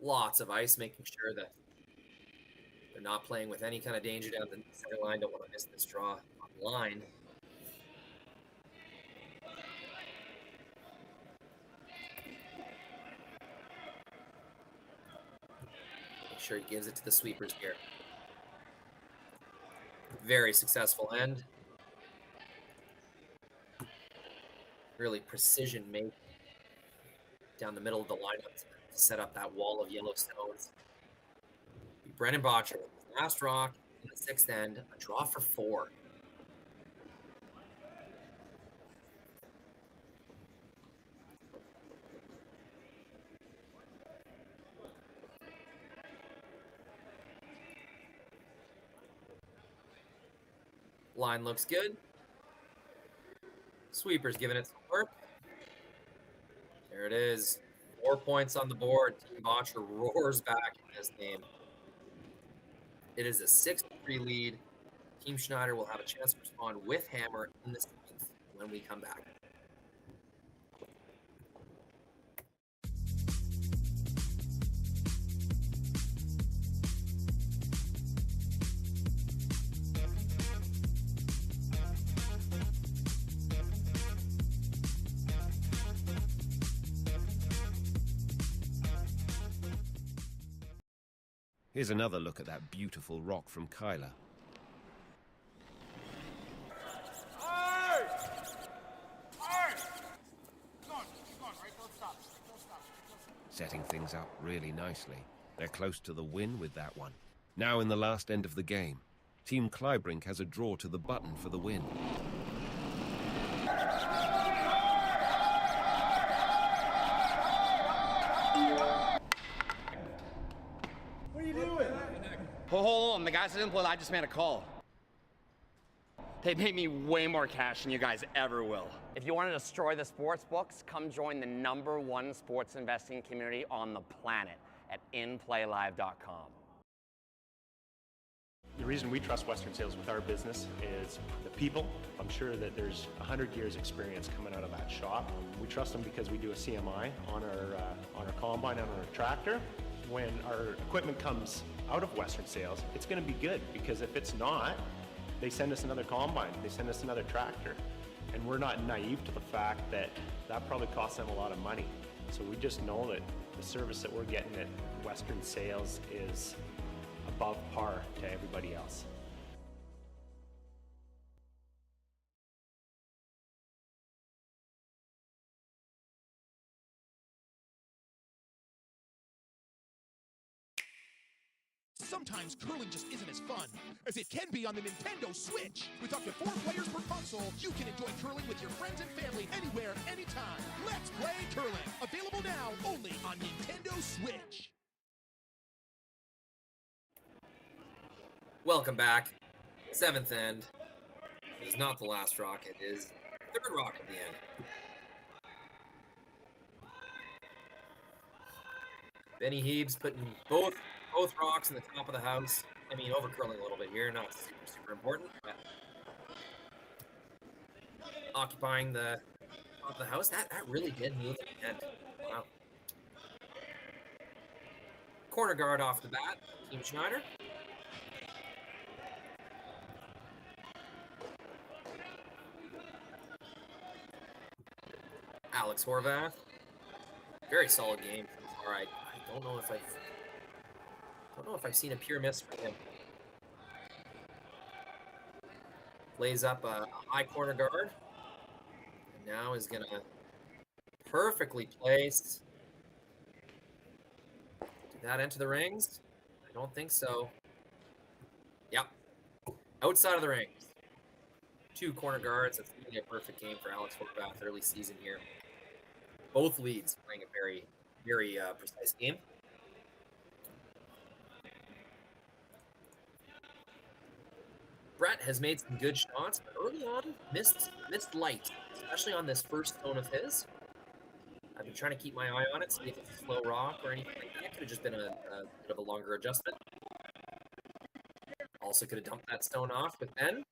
Lots of ice, making sure that they're not playing with any kind of danger down the center line. Don't want to miss this draw on the line. Make sure he gives it to the sweepers here. Very successful end. Really precision make down the middle of the lineup to set up that wall of yellow stones. Brendan Bottcher, last rock in the 6th end, a draw for 4. Line looks good. Sweeper's giving it some work. There it is. 4 points on the board. Team Bottcher roars back in this game. It is a 6-3 lead. Team Schneider will have a chance to respond with hammer in the 7th when we come back. Here's another look at that beautiful rock from Kyler. Setting things up really nicely. They're close to the win with that one. Now in the last end of the game, Team Clybrink has a draw to the button for the win. Hold on, the guys that didn't play, I just made a call. They made me way more cash than you guys ever will. If you want to destroy the sports books, come join the #1 sports investing community on the planet at InPlayLive.com. The reason we trust Western Sales with our business is the people. I'm sure that there's 100 years experience coming out of that shop. We trust them because we do a CMI on our combine and on our tractor. When our equipment comes out of Western Sales, it's going to be good, because if it's not, they send us another combine, they send us another tractor. And we're not naive to the fact that that probably costs them a lot of money. So we just know that the service that we're getting at Western Sales is above par to everybody else. Sometimes curling just isn't as fun as it can be on the Nintendo Switch. With up to 4 players per console, you can enjoy curling with your friends and family anywhere, anytime. Let's play curling. Available now only on Nintendo Switch. Welcome back. 7th end. It is not the last rock, it is the 3rd rock at the end. Benny Heebs putting both rocks in the top of the house. I mean, overcurling a little bit here, not super important, but occupying the top of the house. That really did move at the end. Wow. Corner guard off the bat, Catlin Schneider. Alex Horvath. Very solid game so far. I don't know if I've seen a pure miss from him. Lays up a high corner guard. And now is gonna perfectly place. Did that enter the rings? I don't think so. Yep. Outside of the rings. 2 corner guards. That's really a perfect game for Alex Horvath early season here. Both leads playing a very, very precise game. Brett has made some good shots, but early on missed light, especially on this first stone of his. I've been trying to keep my eye on it, see if it's a slow rock or anything like that. Could have just been a bit of a longer adjustment. Also could have dumped that stone off with Ben.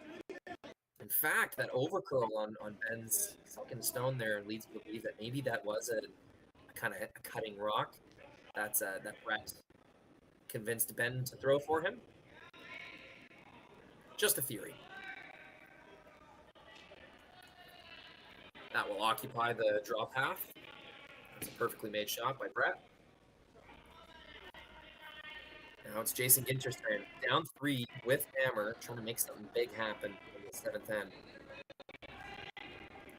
In fact, that overcurl on Ben's second stone there leads me to believe that maybe that was a kind of a cutting rock. That Brett convinced Ben to throw for him. Just a theory. That will occupy the draw path. That's a perfectly made shot by Brett. Now it's Jason Ginter's turn. Down 3 with hammer, trying to make something big happen in the 7th end.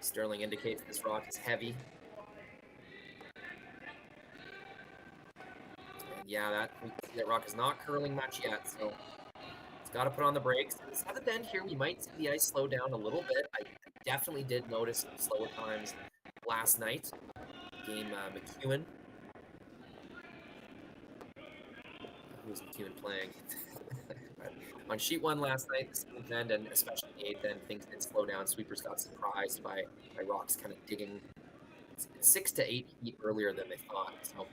Sterling indicates this rock is heavy. And yeah, that rock is not curling much yet, so it's got to put on the brakes. In the 7th end here, we might see the ice slow down a little bit. I definitely did notice some slower times last night. Game McEwen. Who was McEwen playing? On sheet 1 last night, the 7th end, and especially the 8th end, things did slow down. Sweepers got surprised by rocks kind of digging 6 to 8 feet earlier than they thought. So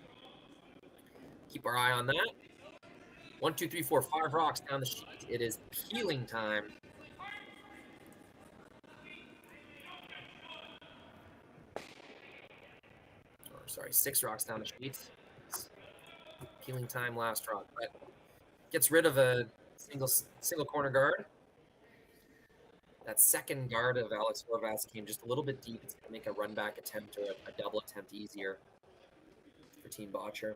keep our eye on that. 1, 2, 3, 4, 5 rocks down the sheet. It is peeling time. Or sorry, 6 rocks down the sheet. Peeling time, last rock, but gets rid of a single corner guard. That second guard of Alex Horvath came just a little bit deep. It's going to make a run back attempt or a double attempt easier for Team Bottcher.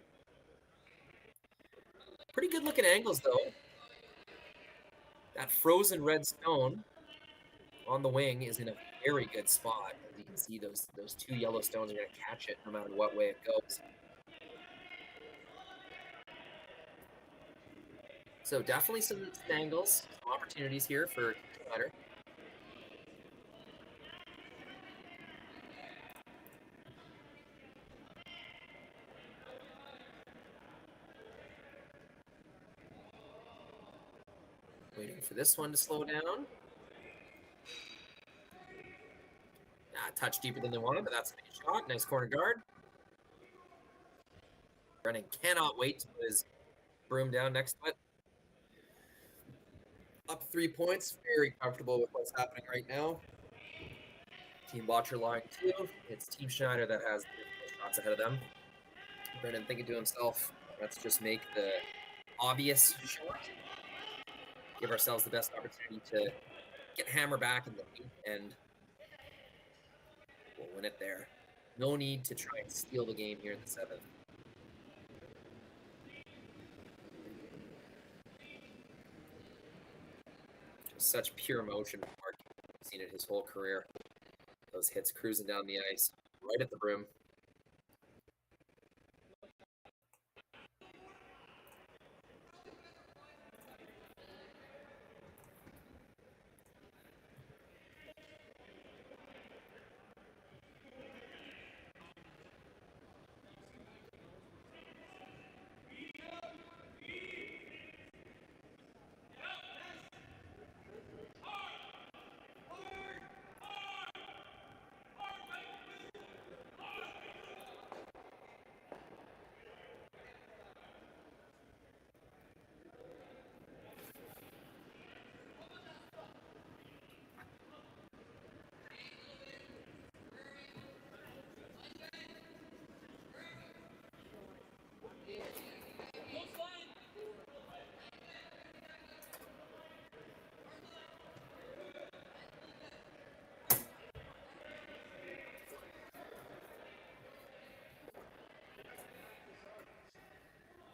Pretty good looking angles though. That frozen red stone on the wing is in a very good spot. As you can see, those 2 yellow stones are going to catch it no matter what way it goes. So definitely some angles, some opportunities here for Schneider. Waiting for this one to slow down. A touch deeper than they wanted, but that's a nice shot. Nice corner guard. Brennan cannot wait to put his broom down next to it. Up 3 points. Very comfortable with what's happening right now. Team Bottcher line 2. It's Team Schneider that has the shots ahead of them. Brendan thinking to himself, let's just make the obvious shot. Give ourselves the best opportunity to get Hammer back in the 8th, and we'll win it there. No need to try and steal the game here in the 7th. Just such pure emotion from Mark. I've seen it his whole career. Those hits cruising down the ice, right at the rim.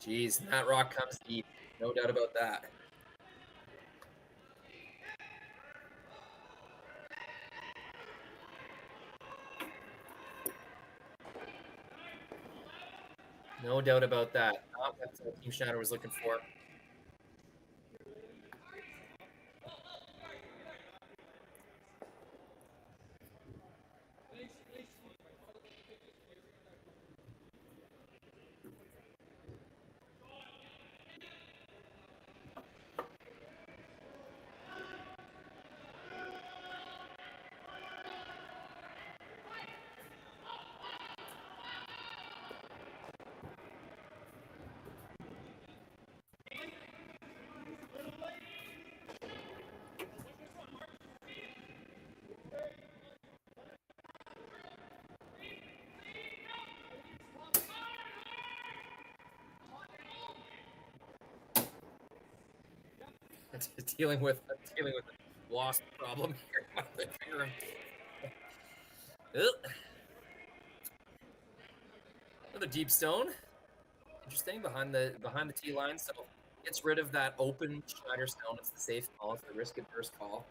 Jeez, that rock comes deep. No doubt about that. No doubt about that. Not what Team Schneider was looking for. dealing with a wasp problem here. Another deep stone. Interesting behind the tee line, so gets rid of that open Schneider stone. It's the safe call. It's the risk adverse call.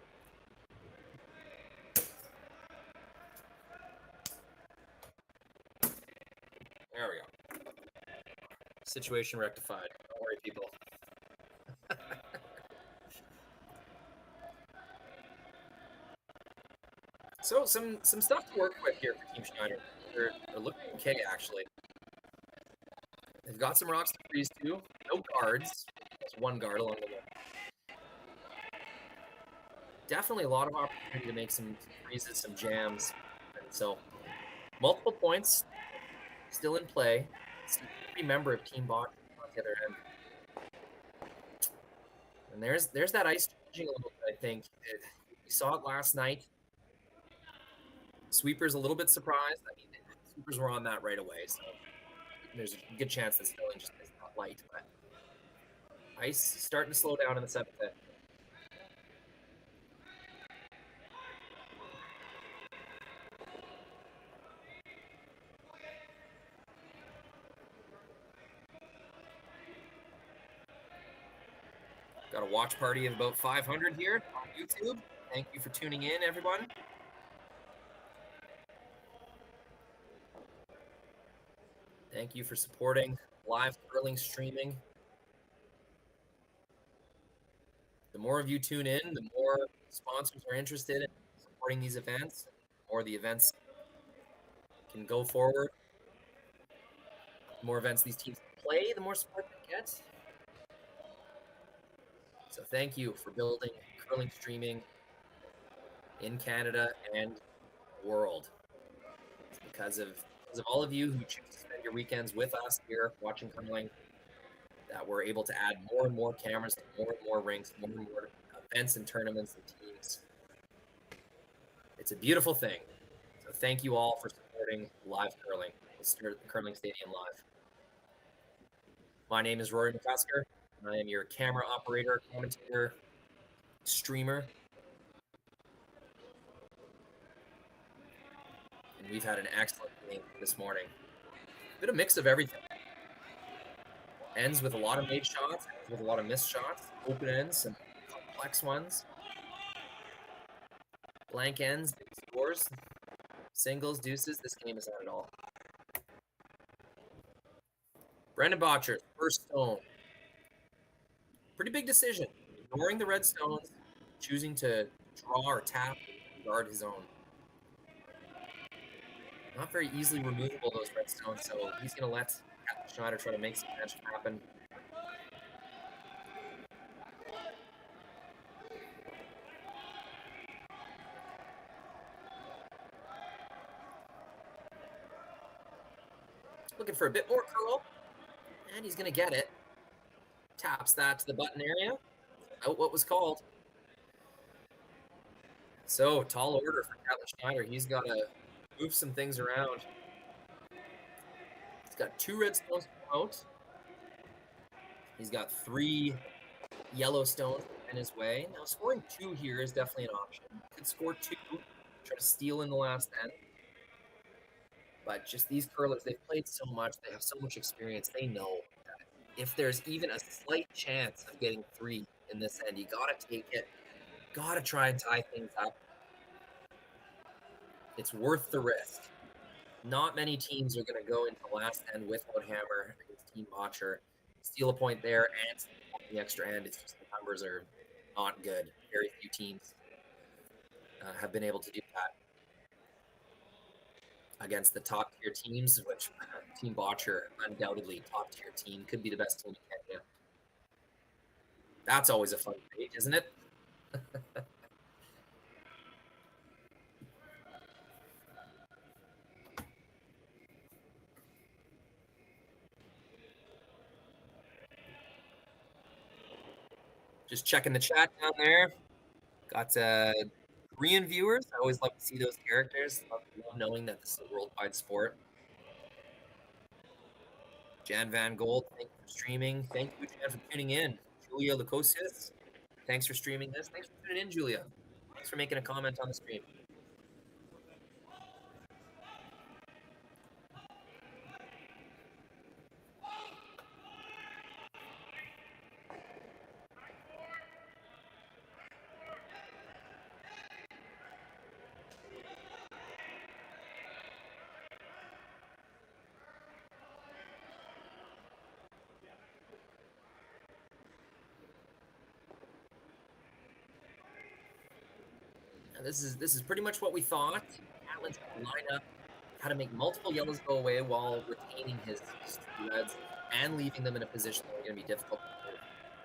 There we go. Situation rectified. Don't worry, people. So some stuff to work with here for Team Schneider. They're looking okay, actually. They've got some rocks to freeze too. No guards. Just one guard along the way. Definitely a lot of opportunity to make some freezes, some jams. And so multiple points still in play. Every member of Team Bottcher on the other end. And there's that ice changing a little bit, I think. We saw it last night. Sweepers a little bit surprised. I mean, sweepers were on that right away, so there's a good chance that Sterling just is not light. But ice starting to slow down in the 7th. Got a watch party of about 500 here on YouTube. Thank you for tuning in, everyone. Thank you for supporting live curling streaming. The more of you tune in, the more sponsors are interested in supporting these events. The more the events can go forward. The more events these teams play, the more support they get. So thank you for building curling streaming in Canada and the world. It's because of all of you who choose to spend your weekends with us here watching curling that we're able to add more and more cameras to more and more rinks, more and more events and tournaments and teams. It's a beautiful thing. So thank you all for supporting live curling. Let's start at the Curling Stadium Live. My name is Rory McCusker, and I am your camera operator, commentator, streamer. And we've had an excellent game this morning. A bit of mix of everything. Ends with a lot of made shots, ends with a lot of missed shots, open ends, some complex ones. Blank ends, big scores, singles, deuces. This game is not at all. Brendan Bottcher, first stone. Pretty big decision. Ignoring the red stones, choosing to draw or tap and guard his own. Not very easily removable, those red stones, so he's going to let Catlin Schneider try to make some magic happen. Looking for a bit more curl, and he's going to get it. Taps that to the button area. Out what was called. So, tall order for Catlin Schneider. He's got to move some things around. He's got 2 red stones to promote. He's got 3 yellow stones in his way. Now, scoring 2 here is definitely an option. Could score 2, try to steal in the last end. But just these curlers, they've played so much, they have so much experience, they know that if there's even a slight chance of getting 3 in this end, you gotta take it. Gotta try and tie things up. It's worth the risk. Not many teams are going to go into last end without hammer against Team Bottcher. Steal a point there and the extra end. It's just the numbers are not good. Very few teams have been able to do that against the top tier teams, which Team Bottcher, undoubtedly top tier team, could be the best team in Canada. That's always a fun debate, isn't it? Just checking the chat down there. Got Korean viewers. I always love to see those characters. Love knowing that this is a worldwide sport. Jan Van Gold, thank you for streaming. Thank you, Jan, for tuning in. Julia Lukosius, thanks for streaming this. Thanks for tuning in, Julia. Thanks for making a comment on the stream. This is pretty much what we thought. Catlin's going to line up, how to make multiple yellows go away while retaining his 2 reds and leaving them in a position that are going to be difficult to move.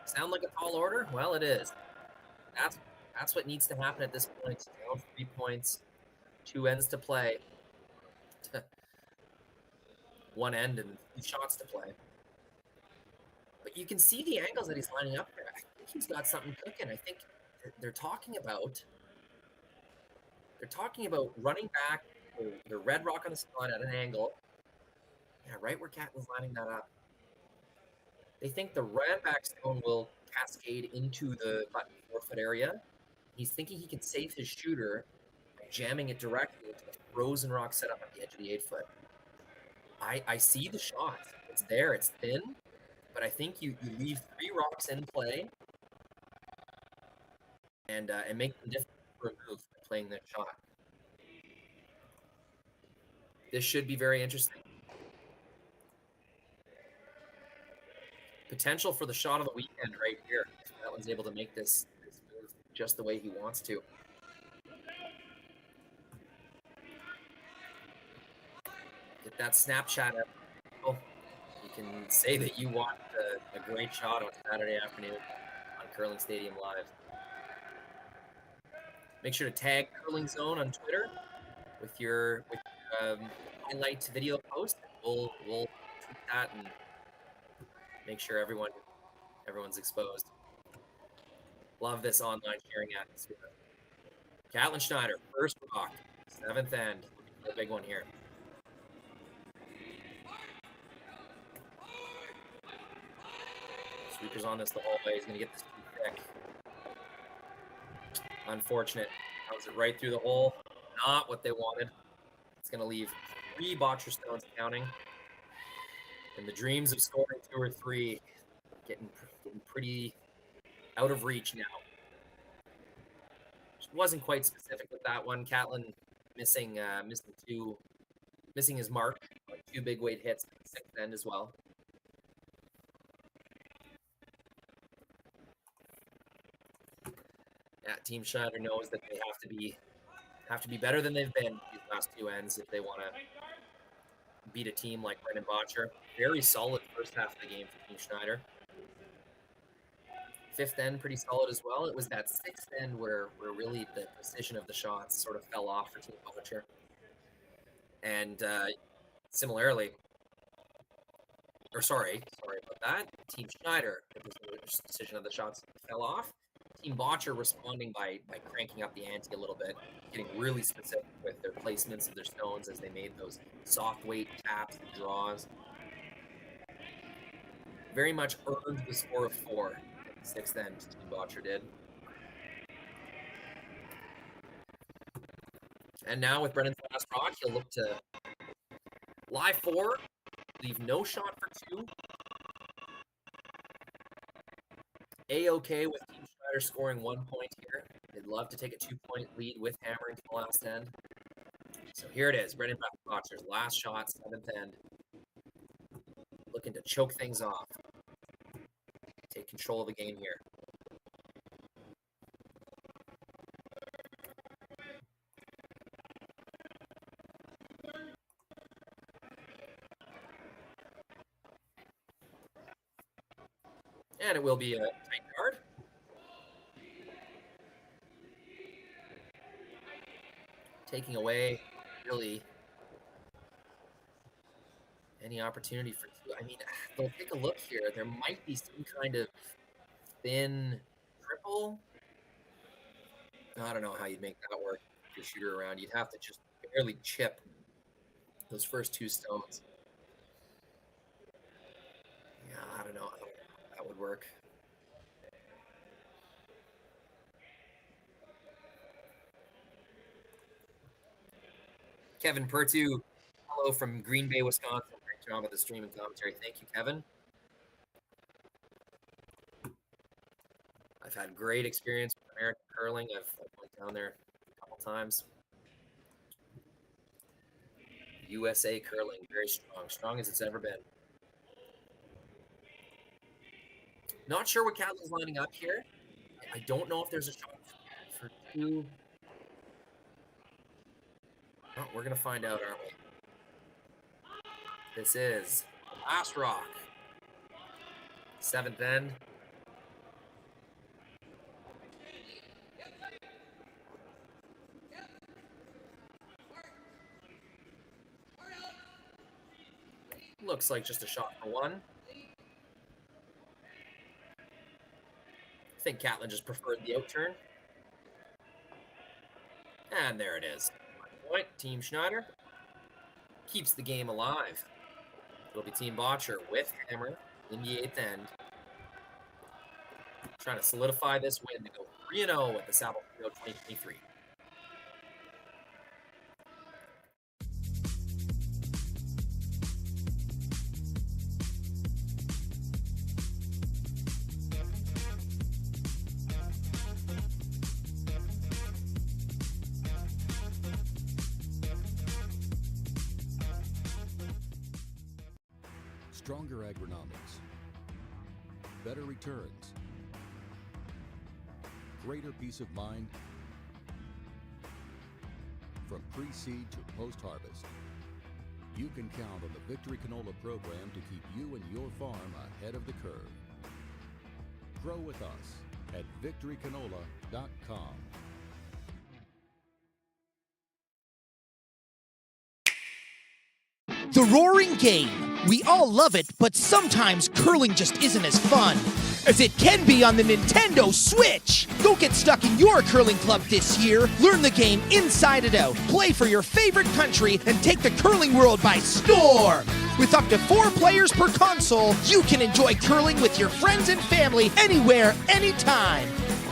Sound like a tall order? Well, it is. That's what needs to happen at this point. Down 3 points, 2 ends to play. 1 end and 2 shots to play. But you can see the angles that he's lining up here. I think he's got something cooking. I think they're talking about running back the red rock on the spot at an angle. Yeah, right where Catlin's lining that up. They think the red back stone will cascade into the button 4-foot area. He's thinking he can save his shooter by jamming it directly into the frozen rock setup at the edge of the 8-foot. I see the shot. It's there. It's thin. But I think you leave 3 rocks in play and make them difficult to remove by playing that shot. This should be very interesting. Potential for the shot of the weekend right here. That one's able to make this move just the way he wants to. Get that Snapchat up. Oh, you can say that you want a great shot on Saturday afternoon on Curling Stadium Live. Make sure to tag Curling Zone on Twitter with your highlight video post. We'll tweet that and make sure everyone's exposed. Love this online sharing atmosphere. Catlin Schneider, first rock, 7th end. Looking for a big one here. Sweeper's on this the whole way. He's going to get this too thick. Unfortunate. Bounces it right through the hole. Not what they wanted. It's going to leave 3 Bottcher stones counting. And the dreams of scoring 2 or 3 getting pretty out of reach now. Wasn't quite specific with that one. Catlin missing his mark. 2 big weight hits at the 6th end as well. Yeah, Team Schneider knows that they have to be better than they've been these last 2 ends if they want to beat a team like Brendan Bottcher. Very solid first half of the game for Team Schneider. 5th end pretty solid as well. It was that 6th end where really the precision of the shots sort of fell off for Team Bottcher. And similarly, sorry about that. Team Schneider, the precision of the shots fell off. Team Bottcher responding by cranking up the ante a little bit, getting really specific with their placements of their stones as they made those soft weight taps and draws. Very much earned the score of 4. 6th end, Team Bottcher did. And now with Brendan's last rock, he'll look to lie 4, leave no shot for 2. A-okay with Team Schneider scoring 1 point here. They'd love to take a 2-point lead with hammering to the last end. So here it is, Brendan Bottcher's last shot, 7th end. Looking to choke things off. Take control of the game here. And it will be a tight guard. Taking away, really, any opportunity for 2. I mean, they'll take a look here. There might be some kind of thin triple. I don't know how you'd make that work if your shooter around. You'd have to just barely chip those first 2 stones. Yeah, I don't know how that would work. Kevin Pertu, hello from Green Bay, Wisconsin. Great job with the stream and commentary. Thank you, Kevin. I've had great experience with American curling. I've went down there a couple times. USA curling, very strong as it's ever been. Not sure what Catlin's lining up here. I don't know if there's a shot for 2. Oh, we're going to find out, aren't we? This is last rock. 7th end. Looks like just a shot for 1. I think Catlin just preferred the out turn. And there it is. Point, Team Schneider keeps the game alive. It'll be Team Bottcher with hammer in the 8th end. Trying to solidify this win to go 3-0 at the Saville Shootout 2023. Stronger agronomics, better returns, greater peace of mind. From pre-seed to post-harvest, you can count on the Victory Canola program to keep you and your farm ahead of the curve. Grow with us at victorycanola.com. The roaring game. We all love it, but sometimes curling just isn't as fun. as it can be on the Nintendo Switch. Don't get stuck in your curling club this year. Learn the game inside and out. Play for your favorite country and take the curling world by storm. With up to 4 players per console, you can enjoy curling with your friends and family anywhere, anytime.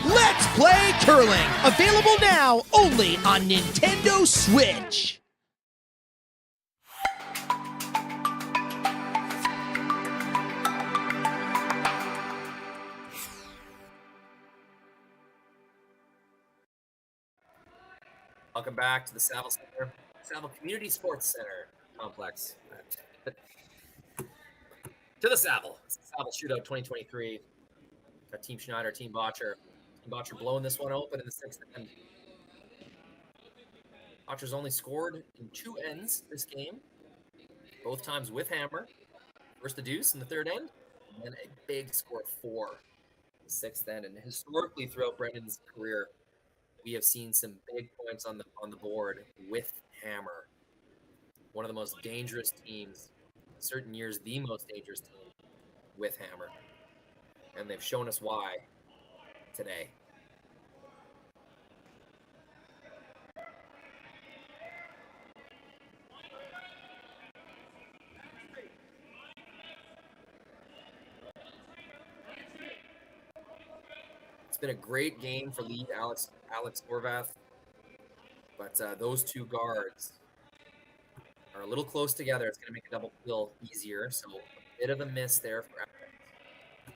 Let's play curling. Available now only on Nintendo Switch. Welcome back to the Saville Center, Saville Community Sports Center complex. To the Saville Shootout 2023. Got Team Schneider, Team Bottcher. Team Bottcher blowing this one open in the 6th end. Bottcher's only scored in 2 ends this game, both times with hammer. First the deuce in the 3rd end, and then a big score 4 in the 6th end. And historically throughout Brendan's career, we have seen some big points on the board with hammer. One of the most dangerous teams, certain years the most dangerous team with hammer. And they've shown us why today. It's been a great game for lead Alex Horvath, but those 2 guards are a little close together. It's going to make a double kill easier, so a bit of a miss there for Alex.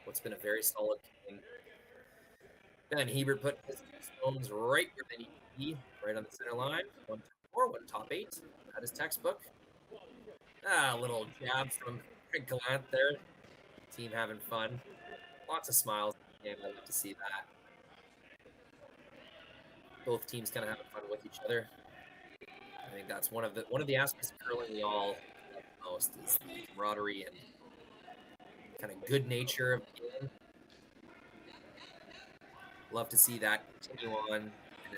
What's been a very solid game. Ben Hebert put his stones right where they need to be, right on the center line. 1 4, 1 top 8. That is textbook. A little jab from Gallant there. Team having fun. Lots of smiles in the game. I love to see that. Both teams kind of having fun with each other. I think that's one of the aspects of curling we all love the most is the camaraderie and kind of good nature of the game. Love to see that continue on, and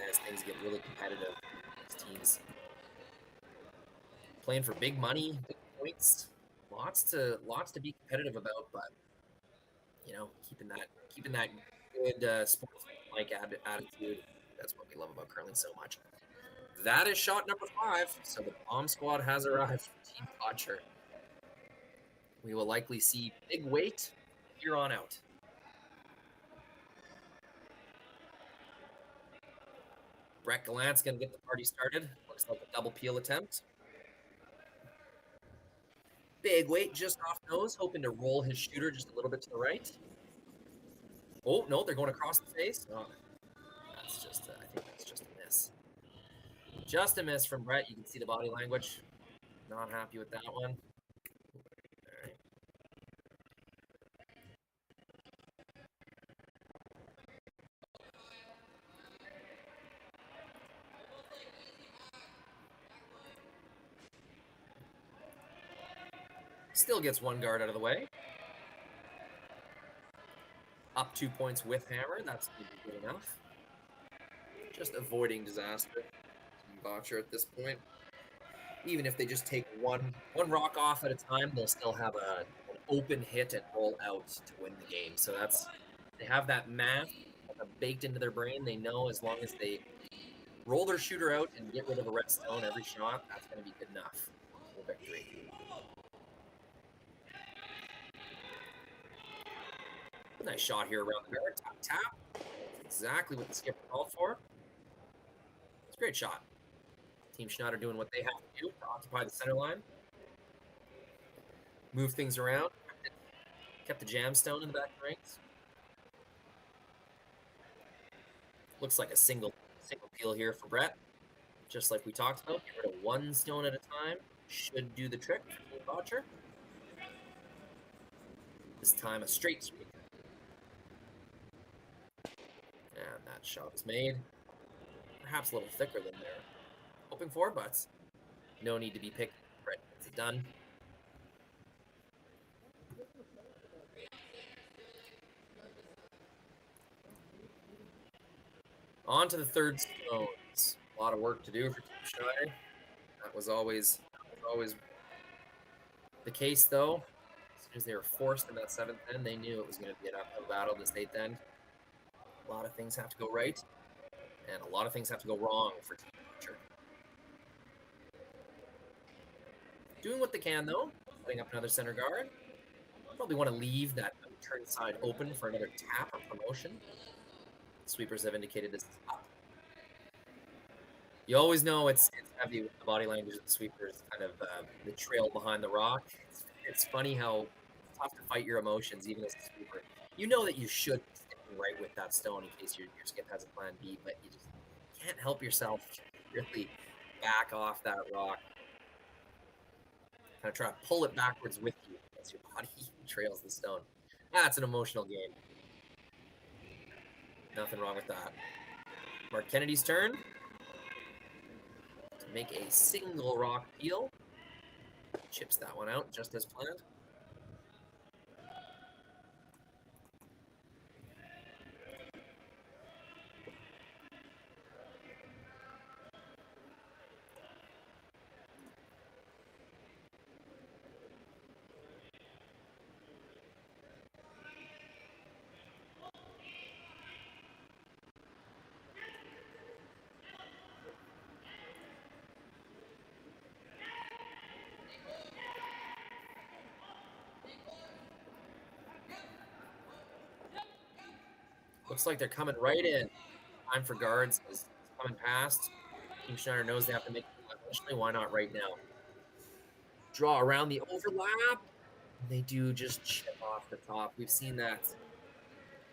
as things get really competitive, these teams playing for big money, big points, lots to be competitive about, but you know, keeping that good sports-like attitude. That's what we love about curling so much. That is shot number 5. So the bomb squad has arrived from Team Bottcher. We will likely see big weight here on out. Brett Gallant's going to get the party started. Looks like a double peel attempt. Big weight just off nose, hoping to roll his shooter just a little bit to the right. Oh, no, they're going across the face. Oh, that's just, I think that's just a miss. Just a miss from Brett. You can see the body language. Not happy with that one. All right. Still gets 1 guard out of the way. Up 2 points with hammer. That's good enough. Just avoiding disaster. Bottcher at this point. Even if they just take one rock off at a time, they'll still have an open hit and roll out to win the game. So they have that math baked into their brain. They know as long as they roll their shooter out and get rid of a red stone every shot, that's going to be good enough for victory. Nice shot here around the guard. Tap. That's exactly what the skipper called for. It's a great shot. Team Schneider doing what they have to do to occupy the center line. Move things around. Kept the jamstone in the back ranks. Looks like a single peel here for Brett. Just like we talked about, get rid of 1 stone at a time. Should do the trick for Bottcher. This time a straight sweep. And that shot is made. Perhaps a little thicker than they're hoping for, but no need to be picked. Brett gets it done. On to the 3rd stones. A lot of work to do for Team Schneider. That was always the case, though. soon as they were forced in that 7th end, they knew it was going to be an uphill battle this 8th end. A lot of things have to go right, and a lot of things have to go wrong for Team Bottcher. Doing what they can, though. Setting up another center guard. Probably want to leave that turn side open for another tap or promotion. Sweepers have indicated this is up. You always know it's heavy with the body language of the sweepers, kind of the trail behind the rock. It's funny how it's tough to fight your emotions, even as a sweeper. You know that you should be sticking right with that stone in case your skip has a plan B, but you just can't help yourself really back off that rock. Kind of try to pull it backwards with you as your body trails the stone. That's an emotional game. Nothing wrong with that. Mark Kennedy's turn to make a single rock peel. Chips that one out just as planned. Looks like they're coming right in. Time for guards is coming past. Team Schneider knows they have to make it eventually. Why not right now? Draw around the overlap. They do just chip off the top. We've seen that.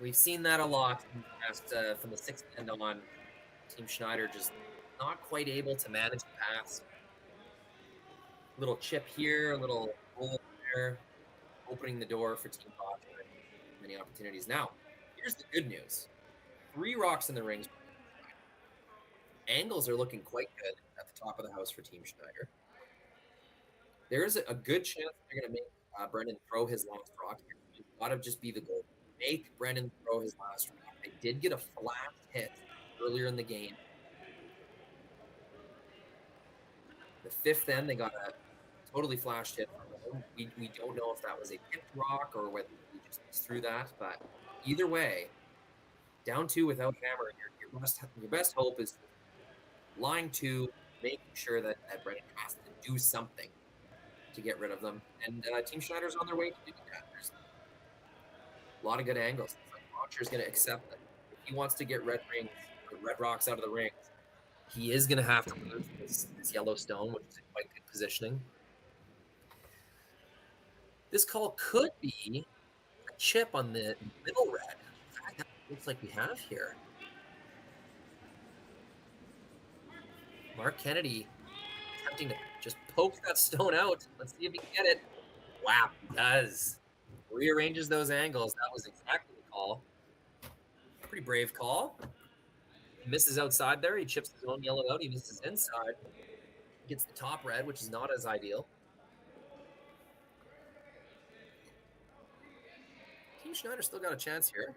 We've seen that a lot from the 6th end on. Team Schneider just not quite able to manage the pass. Little chip here, a little roll there, opening the door for Team Bottcher. Many opportunities. Now, here's the good news. 3 rocks in the rings. Angles are looking quite good at the top of the house for Team Schneider. There is a good chance they're going to make Brendan throw his last rock. It's got to just be the goal. Make Brendan throw his last rock. They did get a flash hit earlier in the game. The 5th end, they got a totally flashed hit. We don't know if that was a tipped rock or whether he just threw that, but either way, down 2 without hammer, your best hope is line 2, making sure that Brendan has to do something to get rid of them. And Team Schneider's on their way to doing that. There's a lot of good angles. Bottcher's going to accept that. If he wants to get red rocks out of the rings, he is going to have to lose this yellow stone, which is in quite good positioning. This call could be a chip on the middle red. In fact, that looks like we have here. Mark Kennedy attempting to just poke that stone out. Let's see if he can get it. Wow, he does. Rearranges those angles. That was exactly the call. Pretty brave call. He misses outside there. He chips his own yellow out. He misses inside. Gets the top red, which is not as ideal. Team Schneider still got a chance here.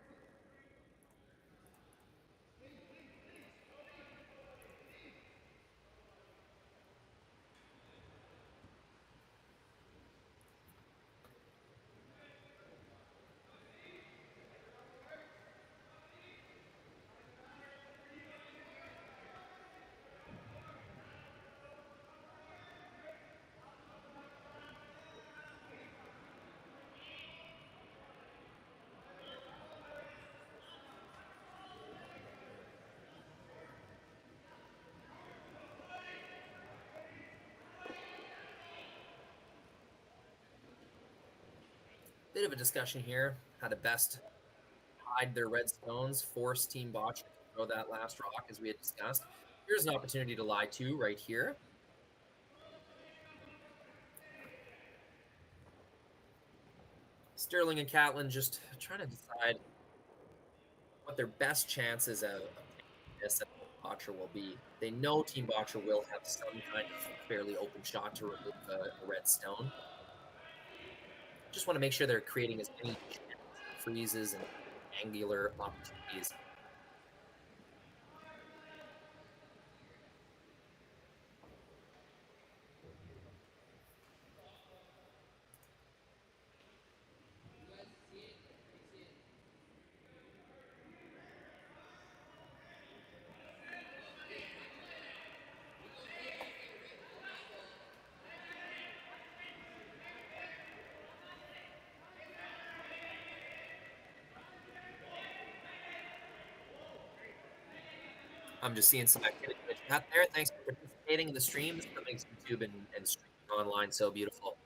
Bit of a discussion here. How to best hide their red stones, force Team Bottcher to throw that last rock as we had discussed. Here's an opportunity to lie to right here. Sterling and Catlin just trying to decide what their best chances of this and Bottcher will be. They know Team Bottcher will have some kind of fairly open shot to remove a red stone. Just want to make sure they're creating as many freezes and angular opportunities. I'm just seeing some activity in the chat there. Thanks for participating in the stream. This is what makes YouTube and streaming online so beautiful.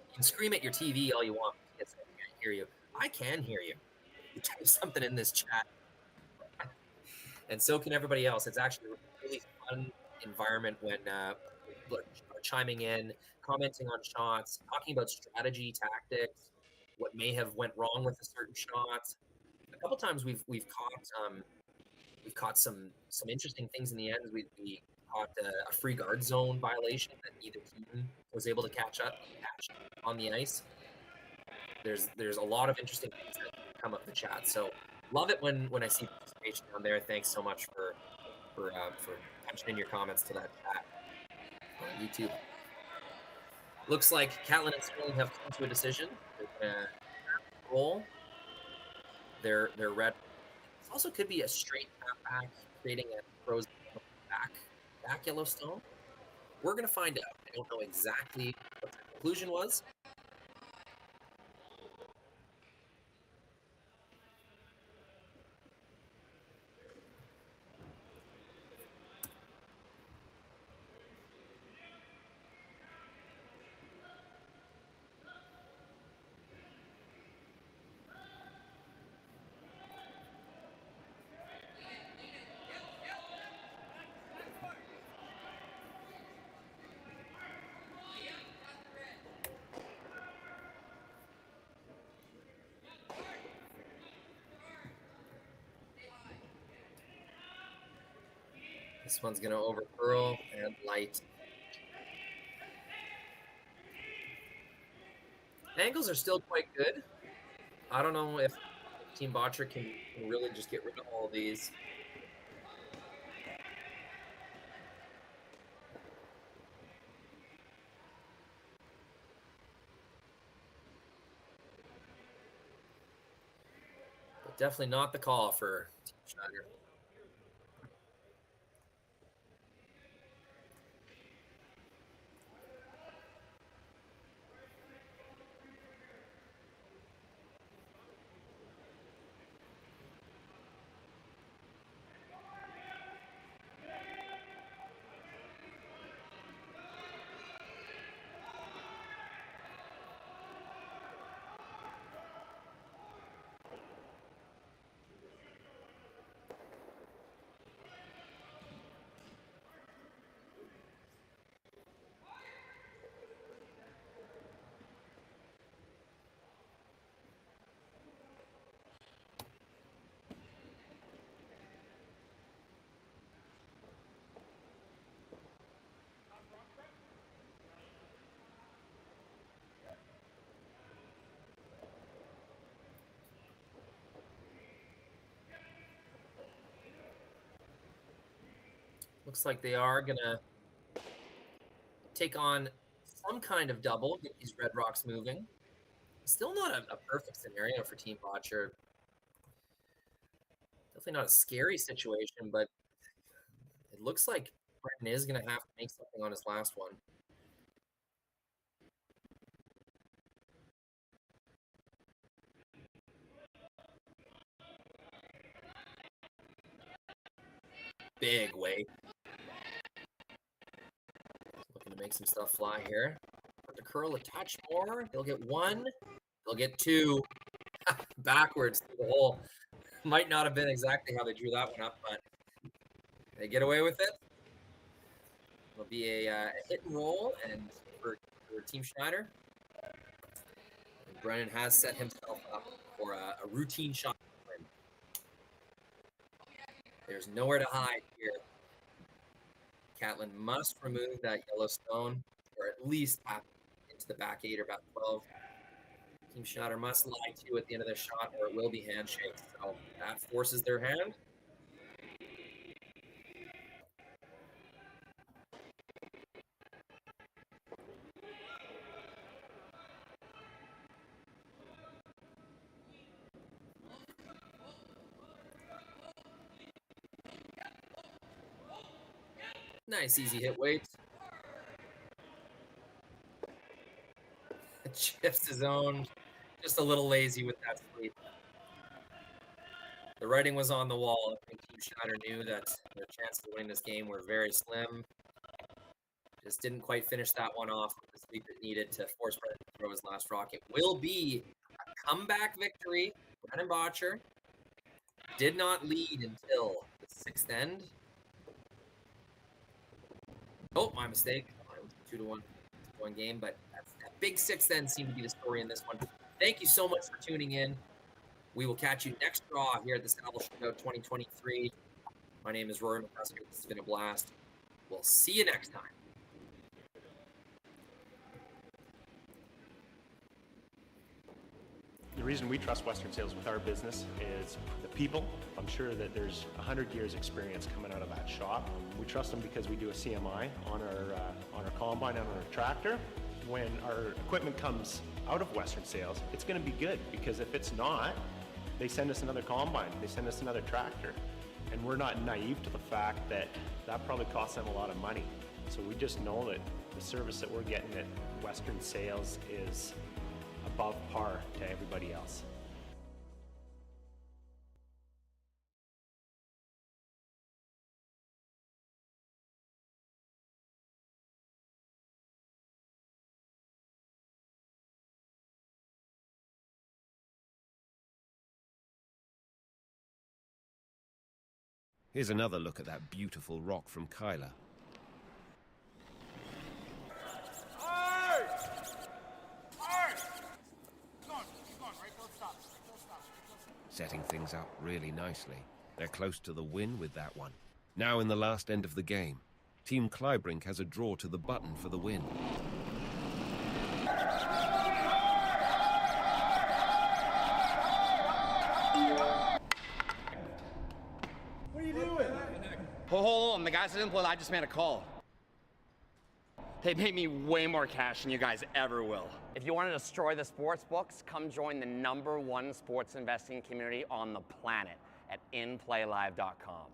You can scream at your TV all you want. I can't hear you. I can hear you. You type something in this chat. And so can everybody else. It's actually a really fun environment when people are chiming in, commenting on shots, talking about strategy, tactics, what may have went wrong with a certain shot. A couple times we've caught some interesting things in the end. We caught a free guard zone violation that neither team was able to catch on the ice. There's a lot of interesting things that come up in the chat. So love it when I see participation down there. Thanks so much for punching in your comments to that chat on YouTube. Looks like Catlin and Sterling have come to a decision. They're gonna roll their red. This also could be a straight back, creating a frozen back Yellowstone. We're gonna find out. I don't know exactly what the conclusion was. This one's going to overcurl and light. Angles are still quite good. I don't know if Team Bottcher can really just get rid of all of these. But definitely not the call for Team Schneider. Looks like they are going to take on some kind of double, get these Red Rocks moving. Still not a perfect scenario for Team Bottcher. Definitely not a scary situation, but it looks like Brenton is going to have to make something on his last one. Big weight. Looking to make some stuff fly here. Put the curl a touch more. They'll get one. They'll get two. Backwards through the hole. Might not have been exactly how they drew that one up, but they get away with it. It'll be a hit and roll, and for Team Schneider. And Brennan has set himself up for a routine shot. There's nowhere to hide here. Catlin must remove that yellow stone, or at least tap into the back 8 or back 12. Team Schneider must lie to at the end of the shot, or it will be handshakes. So that forces their hand. Nice, easy hit weight. Chips his own. Just a little lazy with that sweep. the writing was on the wall. I think Team Schneider knew that their chances of winning this game were very slim. Just didn't quite finish that one off with the sweep it needed to force Brennan to throw his last rock. It will be a comeback victory. Brennan Bottcher did not lead until the 6th end. Oh, my mistake. It was a 2-1 one game, but that big 6th end seemed to be the story in this one. Thank you so much for tuning in. We will catch you next draw here at the Saville Shootout 2023. My name is Rory McCusker. This has been a blast. We'll see you next time. The reason we trust Western Sales with our business is the people. I'm sure that there's 100 years experience coming out of that shop. We trust them because we do a CMI on our combine and on our tractor. When our equipment comes out of Western Sales, it's going to be good, because if it's not, they send us another combine, they send us another tractor, and we're not naive to the fact that that probably costs them a lot of money. So we just know that the service that we're getting at Western Sales is above par to everybody else. Here's another look at that beautiful rock from Kyler. Setting things up really nicely. They're close to the win with that one. Now in the last end of the game, Team Clybrink has a draw to the button for the win. What are you doing? Hold on, the guys that didn't play, I just made a call. They made me way more cash than you guys ever will. If you want to destroy the sports books, come join the #1 sports investing community on the planet at InPlayLive.com.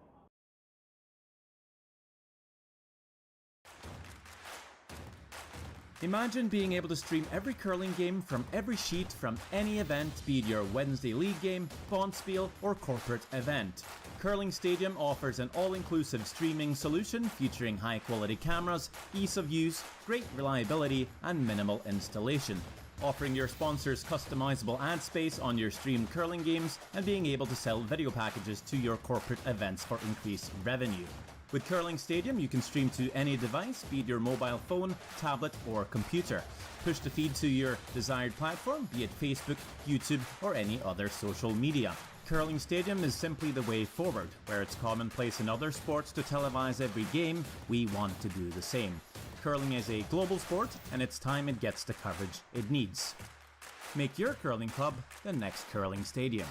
Imagine being able to stream every curling game from every sheet from any event, be it your Wednesday league game, bonspiel, or corporate event. Curling Stadium offers an all-inclusive streaming solution featuring high-quality cameras, ease of use, great reliability, and minimal installation, offering your sponsors customizable ad space on your streamed curling games and being able to sell video packages to your corporate events for increased revenue. With Curling Stadium, you can stream to any device, be it your mobile phone, tablet, or computer. Push the feed to your desired platform, be it Facebook, YouTube, or any other social media. Curling Stadium is simply the way forward. Where it's commonplace in other sports to televise every game, we want to do the same. Curling is a global sport, and it's time it gets the coverage it needs. Make your curling club the next Curling Stadium.